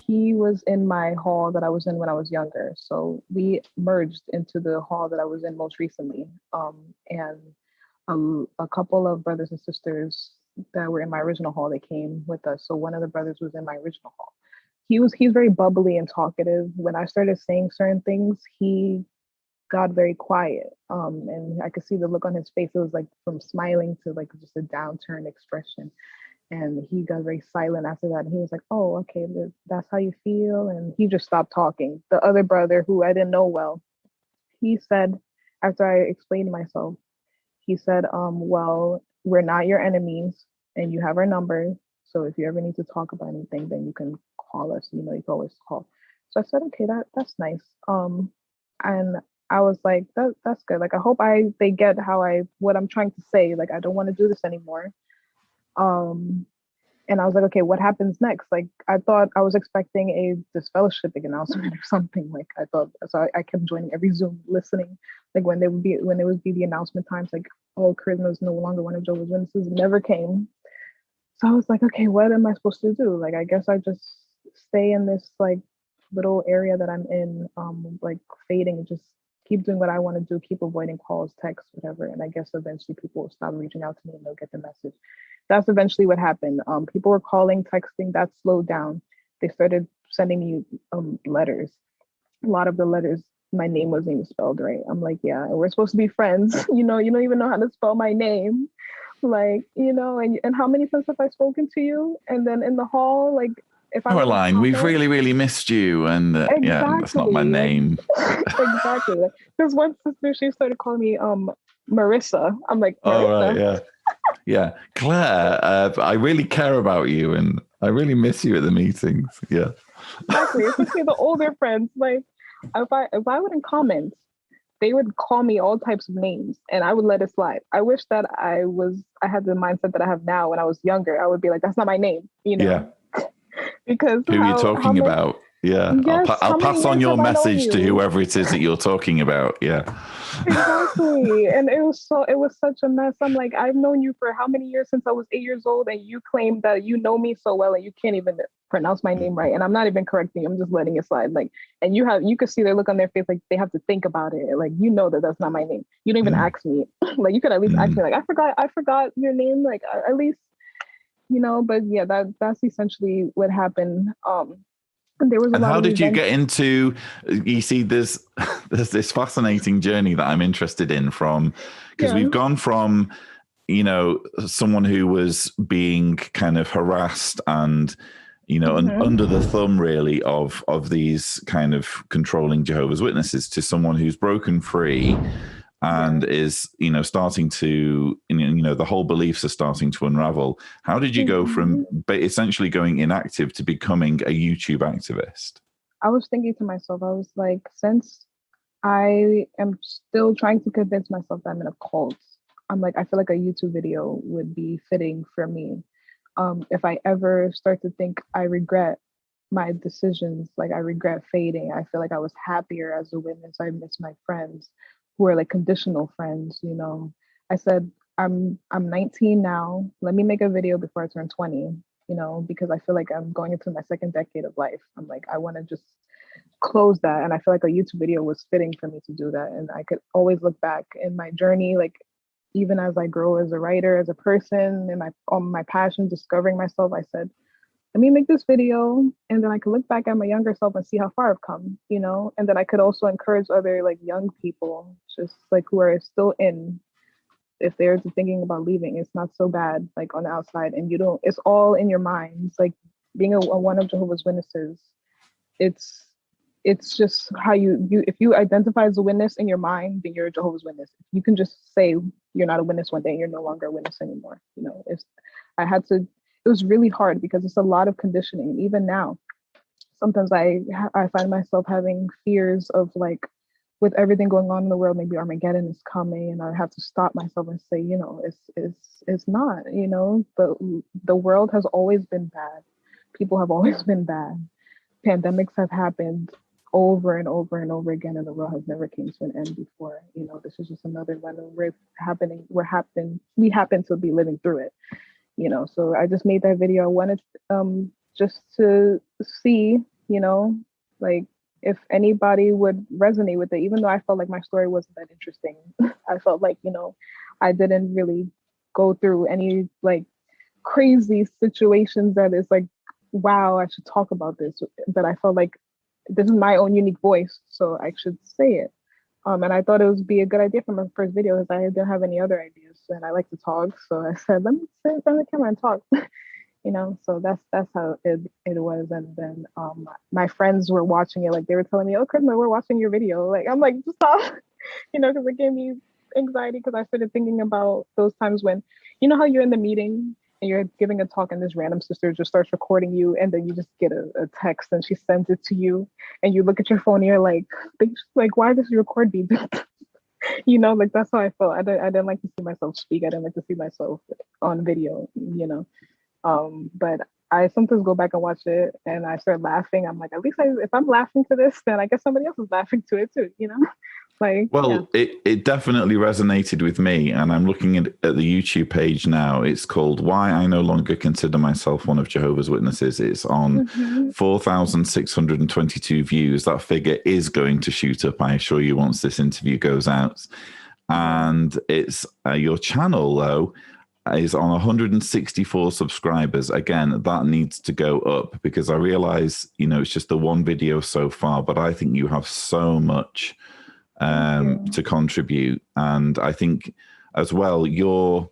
he was in my hall that I was in when I was younger. So we merged into the hall that I was in most recently. And a couple of brothers and sisters that were in my original hall. They came with us. So one of the brothers was in my original hall. He's very bubbly and talkative. When I started saying certain things, he got very quiet. And I could see the look on his face. It was like from smiling to like just a downturned expression. And he got very silent after that. And he was like, "Oh, okay, that's how you feel." And he just stopped talking. The other brother, who I didn't know well, he said, after I explained myself, he said, "Well, we're not your enemies, and you have our number. So if you ever need to talk about anything, then you can call us. You know, you can always call." So I said, "Okay, that's nice." And I was like, that's good. Like, I hope they get what I'm trying to say. Like, I don't want to do this anymore. Um, and I was like, okay, what happens next? Like, I thought I was expecting a disfellowshipping announcement or something. Like, I thought, so I kept joining every Zoom, listening. Like when it would be the announcement times, like, oh, Karizma is no longer one of Jehovah's Witnesses, never came. So I was like, okay, what am I supposed to do? Like, I guess I just stay in this like little area that I'm in, like fading, and just keep doing what I want to do, keep avoiding calls, texts, whatever. And I guess eventually people will stop reaching out to me and they'll get the message. That's eventually what happened. People were calling, texting, that slowed down. They started sending me letters. A lot of the letters, my name wasn't even spelled right. I'm like, yeah, we're supposed to be friends. You don't even know how to spell my name. Like, and how many times have I spoken to you? And then in the hall, like, if I would Caroline, we've comment, really, really missed you. And yeah, that's not my exactly, like, name. exactly. Like, there's one sister, she started calling me Marissa. I'm like, Oh, right, Marissa. yeah. Yeah. Claire, I really care about you and I really miss you at the meetings. Yeah. Exactly. Especially the older friends. Like, if I wouldn't comment, they would call me all types of names and I would let it slide. I wish that I had the mindset that I have now. When I was younger, I would be like, that's not my name, Yeah. because Who are you how talking many, about? Yeah. yes, I'll how many pass on years your have I known message to you? whoever it is that you're talking about. Yeah. Exactly. And it was such a mess. I'm like, I've known you for how many years, since I was 8 years old, and you claim that you know me so well and you can't even pronounce my name right. And I'm not even correcting you. I'm just letting it slide. Like, and you could see their look on their face, like they have to think about it. Like, that that's not my name. You don't even ask me. Like, you could at least ask me, like, I forgot your name. Like, at least, but yeah, that's essentially what happened. There was a And lot how of did you events. get into, you see, there's this fascinating journey that I'm interested in because Yeah. we've gone from, someone who was being kind of harassed and, under the thumb really of these kind of controlling Jehovah's Witnesses to someone who's broken free and is, starting to, the whole beliefs are starting to unravel. How did you go from essentially going inactive to becoming a YouTube activist? I was thinking to myself, I was like, since I am still trying to convince myself that I'm in a cult, I'm like, I feel like a YouTube video would be fitting for me. If I ever start to think I regret my decisions, like I regret fading, I feel like I was happier as a witness. I miss my friends who are like conditional friends. I said, I'm 19 now. Let me make a video before I turn 20, because I feel like I'm going into my second decade of life. I'm like, I want to just close that. And I feel like a YouTube video was fitting for me to do that. And I could always look back in my journey, like even as I grow as a writer, as a person, and my passion, discovering myself, I said, let me make this video, and then I could look back at my younger self and see how far I've come. And then I could also encourage other like young people, just like who are still in, if they're thinking about leaving, it's not so bad, like on the outside, and it's all in your mind. It's like being a one of Jehovah's Witnesses. It's just how you if you identify as a witness in your mind, then you're a Jehovah's Witness. You can just say you're not a witness one day and you're no longer a witness anymore. It's I had to it was really hard because it's a lot of conditioning. Even now, sometimes I find myself having fears of, like, with everything going on in the world, maybe Armageddon is coming, and I have to stop myself and say, it's not. The world has always been bad. People have always been bad. Pandemics have happened over and over and over again, and the world has never came to an end before. This is just another one. We happen to be living through it. So I just made that video. I wanted just to see, like, if anybody would resonate with it, even though I felt like my story wasn't that interesting. I felt like, I didn't really go through any like crazy situations that is like, wow, I should talk about this. But I felt like this is my own unique voice, so I should say it. And I thought it would be a good idea for my first video because I didn't have any other ideas and I like to talk. So I said, let me sit in front of the camera and talk. So that's how it was. And then my friends were watching it, like they were telling me, oh, Karizma, we're watching your video. Like I'm like, stop, because it gave me anxiety because I started thinking about those times when, how you're in the meeting and you're giving a talk and this random sister just starts recording you and then you just get a text and she sends it to you and you look at your phone and you're like why does she record me? Like that's how I felt. I didn't like to see myself speak. I didn't like to see myself on video. But I sometimes go back and watch it and I start laughing. I'm like, at least if I'm laughing to this, then I guess somebody else is laughing to it too. Like, well, yeah. it definitely resonated with me, and I'm looking at the YouTube page now. It's called "Why I No Longer Consider Myself One of Jehovah's Witnesses." It's on 4,622 views. That figure is going to shoot up, I assure you, once this interview goes out. And it's your channel, though, is on 164 subscribers. Again, that needs to go up because I realize, it's just the one video so far, but I think you have so much to contribute. And I think as well, you're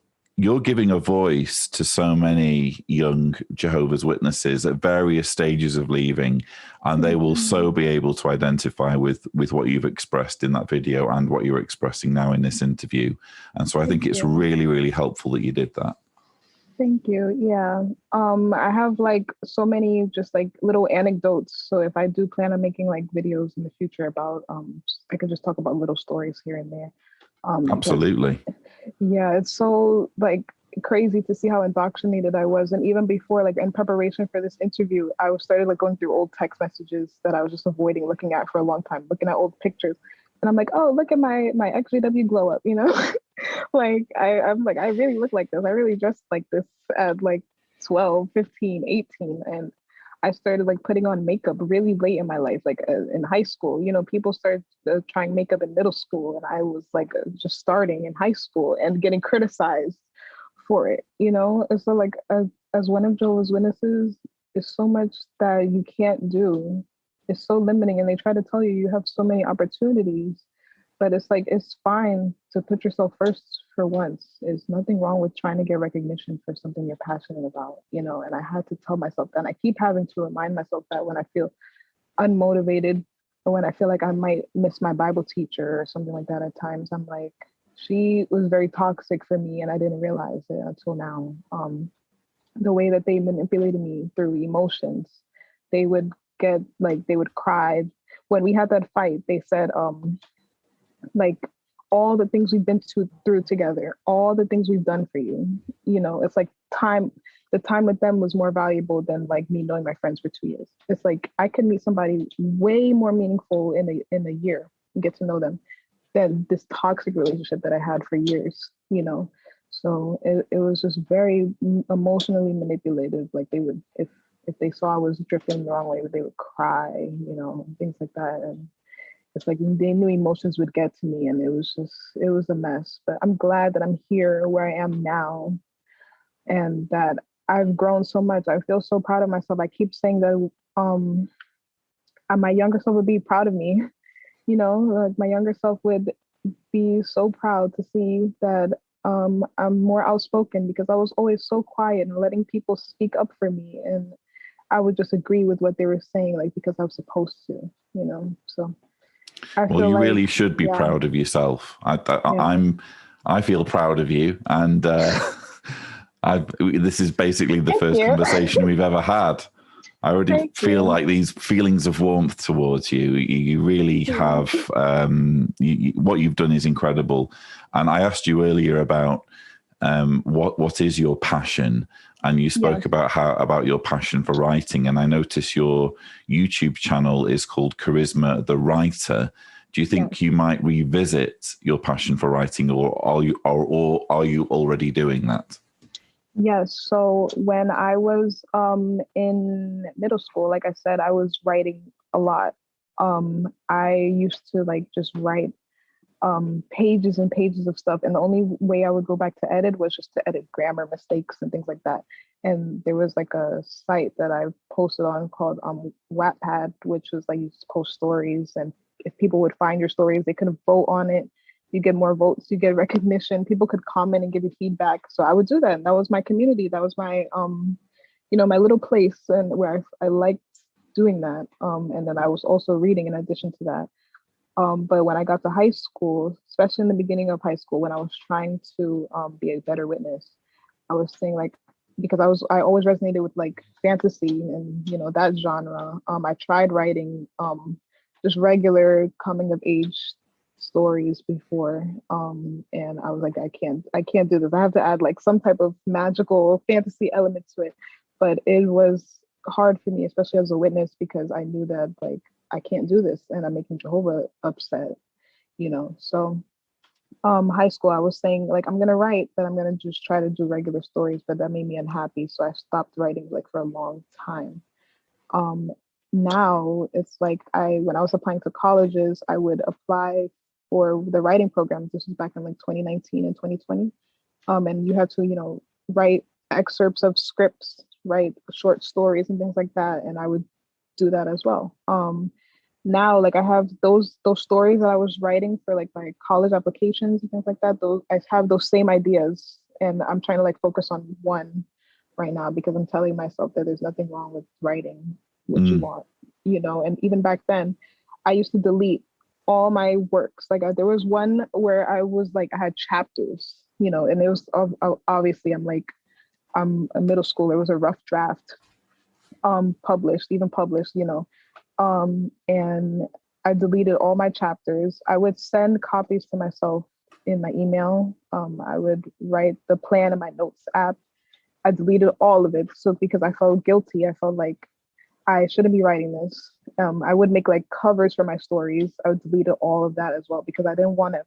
giving a voice to so many young Jehovah's Witnesses at various stages of leaving, and they will so be able to identify with what you've expressed in that video and what you're expressing now in this interview. And so I think it's really, really helpful that you did that. Thank you. Yeah. I have like so many just like little anecdotes. So if I do plan on making like videos in the future about, I could just talk about little stories here and there. Absolutely. Yeah, it's so like crazy to see how indoctrinated I was. And even before, like in preparation for this interview, I was started like going through old text messages that I was just avoiding looking at for a long time, looking at old pictures. And I'm like, oh, look at my XJW glow up, like I'm like, I really look like this. I really dressed like this at like 12, 15, 18. And I started like putting on makeup really late in my life, like in high school. People started trying makeup in middle school, and I was like just starting in high school and getting criticized for it. And so like as one of Jehovah's Witnesses, there's so much that you can't do. It's so limiting, and they try to tell you you have so many opportunities, but it's like it's fine to put yourself first for once. There's nothing wrong with trying to get recognition for something you're passionate about, and I had to tell myself that. And I keep having to remind myself that when I feel unmotivated or when I feel like I might miss my Bible teacher or something like that at times, I'm like, she was very toxic for me and I didn't realize it until now. The way that they manipulated me through emotions, they would they would cry. When we had that fight, they said, like all the things we've been through together, all the things we've done for you. It's like the time with them was more valuable than like me knowing my friends for 2 years. It's like I could meet somebody way more meaningful in a year and get to know them than this toxic relationship that I had for years. So it was just very emotionally manipulative. Like they would, if they saw I was drifting the wrong way, they would cry, things like that. And it's like they knew emotions would get to me, and it was a mess. But I'm glad that I'm here where I am now, and that I've grown so much. I feel so proud of myself. I keep saying that my younger self would be proud of me. Like my younger self would be so proud to see that I'm more outspoken, because I was always so quiet and letting people speak up for me, and I would just agree with what they were saying, like because I was supposed to. So. Well, you really should be proud of yourself. I feel proud of you, and this is basically the first conversation we've ever had. I already feel like these feelings of warmth towards you. You really have. What you've done is incredible. And I asked you earlier about what is your passion, and you spoke about your passion for writing. And I notice your YouTube channel is called Karizma the Writer. Do you think you might revisit your passion for writing, or are you already doing that? Yes. So when I was in middle school, like I said, I was writing a lot. I used to like just write pages and pages of stuff. And the only way I would go back to edit was just to edit grammar mistakes and things like that. And there was like a site that I posted on called Wattpad, which was like you just post stories, and if people would find your stories, they could vote on it. You get more votes, you get recognition. People could comment and give you feedback. So I would do that. And that was my community. That was my my little place, and where I liked doing that. And then I was also reading in addition to that. But when I got to high school, especially in the beginning of high school, when I was trying to be a better witness, I was saying like, because I always resonated with like fantasy and that genre. I tried writing just regular coming of age stories before, and I was like, I can't do this. I have to add like some type of magical fantasy element to it. But it was hard for me, especially as a witness, because I knew that like I can't do this and I'm making Jehovah upset, So high school, I was saying like I'm gonna write, but I'm gonna just try to do regular stories, but that made me unhappy. So I stopped writing like for a long time. Now it's like when I was applying to colleges, I would apply for the writing program. This was back in like 2019 and 2020. And you had to, write excerpts of scripts, write short stories and things like that. And I would do that as well. Now like I have those stories that I was writing for like my college applications and things like that. Those I have those same ideas, and I'm trying to like focus on one right now, because I'm telling myself that there's nothing wrong with writing what you want, and even back then I used to delete all my works. Like there was one where I was like, I had chapters, and it was obviously I'm a middle school. It was a rough draft, published, and I deleted all my chapters. I would send copies to myself in my email. I would write the plan in my notes app. I deleted all of it. So because I felt guilty, I felt like I shouldn't be writing this. I would make like covers for my stories. I would delete all of that as well, because I didn't want to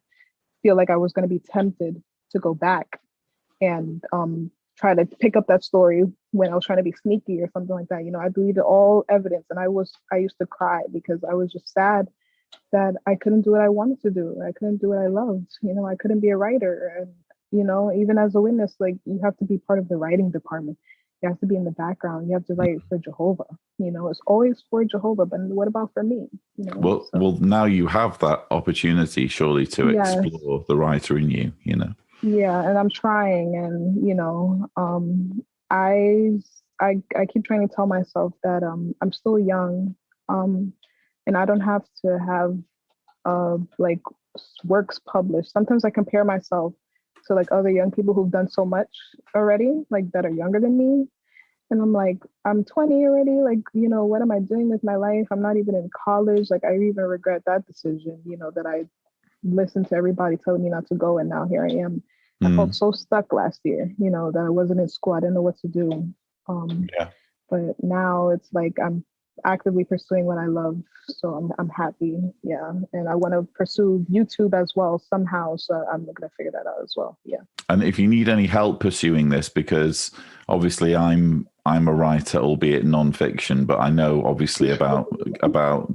feel like I was going to be tempted to go back and try to pick up that story when I was trying to be sneaky or something like that. I deleted all evidence, and I used to cry because I was just sad that I couldn't do what I wanted to do. I couldn't do what I loved. I couldn't be a writer. And, even as a witness, like you have to be part of the writing department. You have to be in the background. You have to write for Jehovah. It's always for Jehovah, but what about for me? Well, now you have that opportunity, surely, to Yes. explore the writer in you. Yeah, and I'm trying, and I keep trying to tell myself that I'm still young, and I don't have to have like works published. Sometimes I compare myself to like other young people who've done so much already, like that are younger than me. And I'm like, I'm 20 already. Like, what am I doing with my life? I'm not even in college. Like, I even regret that decision, that I listened to everybody telling me not to go. And now here I am. I felt so stuck last year, that I wasn't in school. I didn't know what to do. But now it's like I'm actively pursuing what I love. So I'm happy. Yeah. And I want to pursue YouTube as well somehow. So I'm going to figure that out as well. Yeah. And if you need any help pursuing this, because obviously I'm a writer, albeit non-fiction, but I know obviously about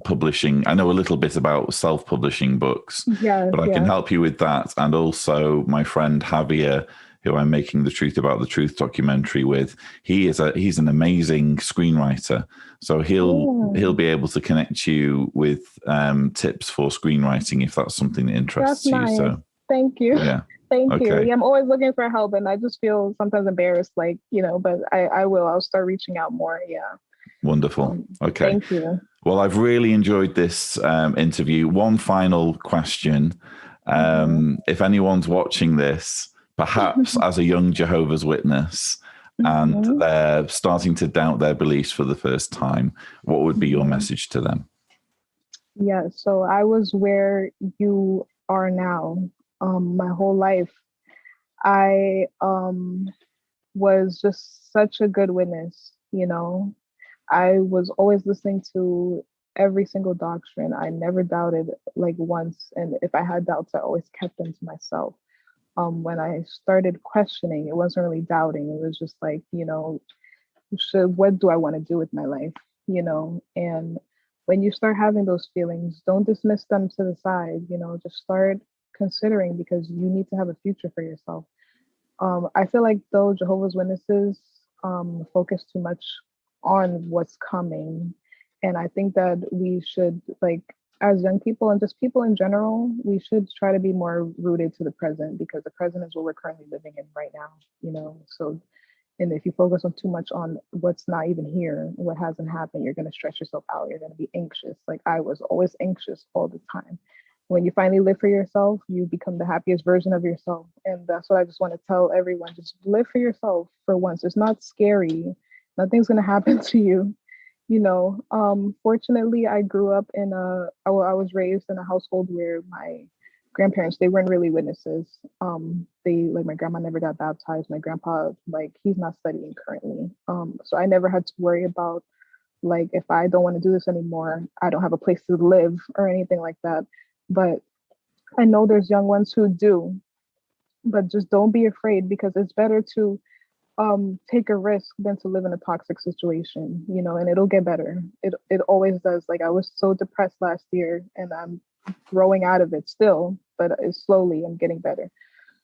publishing. I know a little bit about self-publishing books, but I can help you with that. And also my friend Javier, who I'm making the Truth About the Truth documentary with, he's an amazing screenwriter. So he'll be able to connect you with tips for screenwriting if that's something that interests you. Nice. So thank you. Yeah. Thank you. Yeah, I'm always looking for help, and I just feel sometimes embarrassed, like, but I'll start reaching out more. Yeah. Wonderful. Okay. Thank you. Well, I've really enjoyed this interview. One final question. If anyone's watching this, perhaps as a young Jehovah's Witness, and they're starting to doubt their beliefs for the first time, what would be your message to them? Yeah, so I was where you are now. My whole life, I was just such a good witness. I was always listening to every single doctrine. I never doubted like once, and if I had doubts, I always kept them to myself. When I started questioning, it wasn't really doubting. It was just like, what do I want to do with my life? And when you start having those feelings, don't dismiss them to the side. Just start considering, because you need to have a future for yourself. I feel like though Jehovah's Witnesses focus too much on what's coming, and I think that we should, like, as young people and just people in general, we should try to be more rooted to the present, because the present is what we're currently living in right now, you know. So, and if you focus on too much on what's not even here, what hasn't happened, you're going to stress yourself out. You're going to be anxious. Like I was always anxious all the time. When you finally live for yourself, you become the happiest version of yourself. And that's what I just want to tell everyone. Just live for yourself for once. It's not scary. Nothing's going to happen to you. You know, fortunately, I grew up in I was raised in a household where my grandparents, they weren't really witnesses. Like my grandma never got baptized. My grandpa, like, he's not studying currently. So I never had to worry about, like, if I don't want to do this anymore, I don't have a place to live or anything like that. But I know there's young ones who do, but just don't be afraid, because it's better to take a risk than to live in a toxic situation, you know, and it'll get better. It always does. Like I was so depressed last year, and I'm growing out of it still, but it's slowly I'm getting better.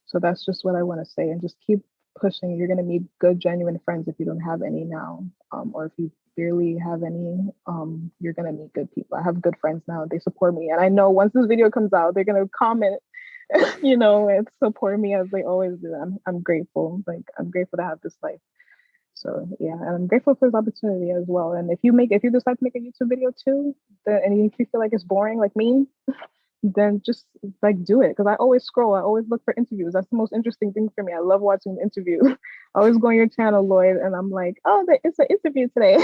So that's just what I want to say, and just keep pushing. You're going to meet good, genuine friends if you don't have any now, or if you barely have any, you're going to meet good people. I have good friends now. They support me, and I know once this video comes out, they're going to comment you know, and support me as they always do. I'm grateful. Like I'm grateful to have this life. So yeah, and I'm grateful for this opportunity as well. And if you decide to make a YouTube video too, then, and if you feel like it's boring like me, then just like do it. Because I always scroll. I always look for interviews. That's the most interesting thing for me. I love watching the interview. I always go on your channel, Lloyd, and I'm like, oh, it's an interview today.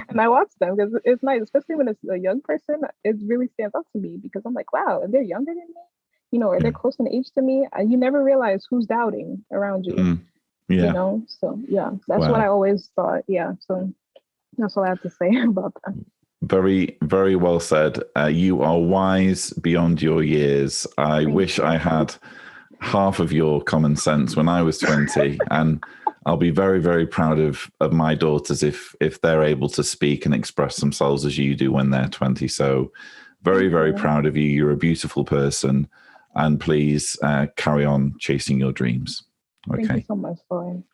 And I watch them because it's nice, especially when it's a young person. It really stands out to me because I'm like, wow, and they're younger than me, you know, or they're close in age to me. You never realize who's doubting around you, Yeah. you know? So yeah, that's what I always thought. Yeah. So that's all I have to say about that. Very, very well said. You are wise beyond your years. I wish I had half of your common sense when I was 20. And I'll be very, very proud of my daughters if they're able to speak and express themselves as you do when they're 20. So very, very proud of you. You're a beautiful person. And please carry on chasing your dreams. Okay. Thank you so much, Lloyd.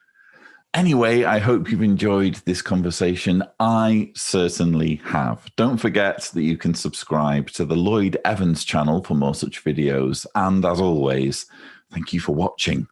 Anyway, I hope you've enjoyed this conversation. I certainly have. Don't forget that you can subscribe to the Lloyd Evans channel for more such videos. And as always, thank you for watching.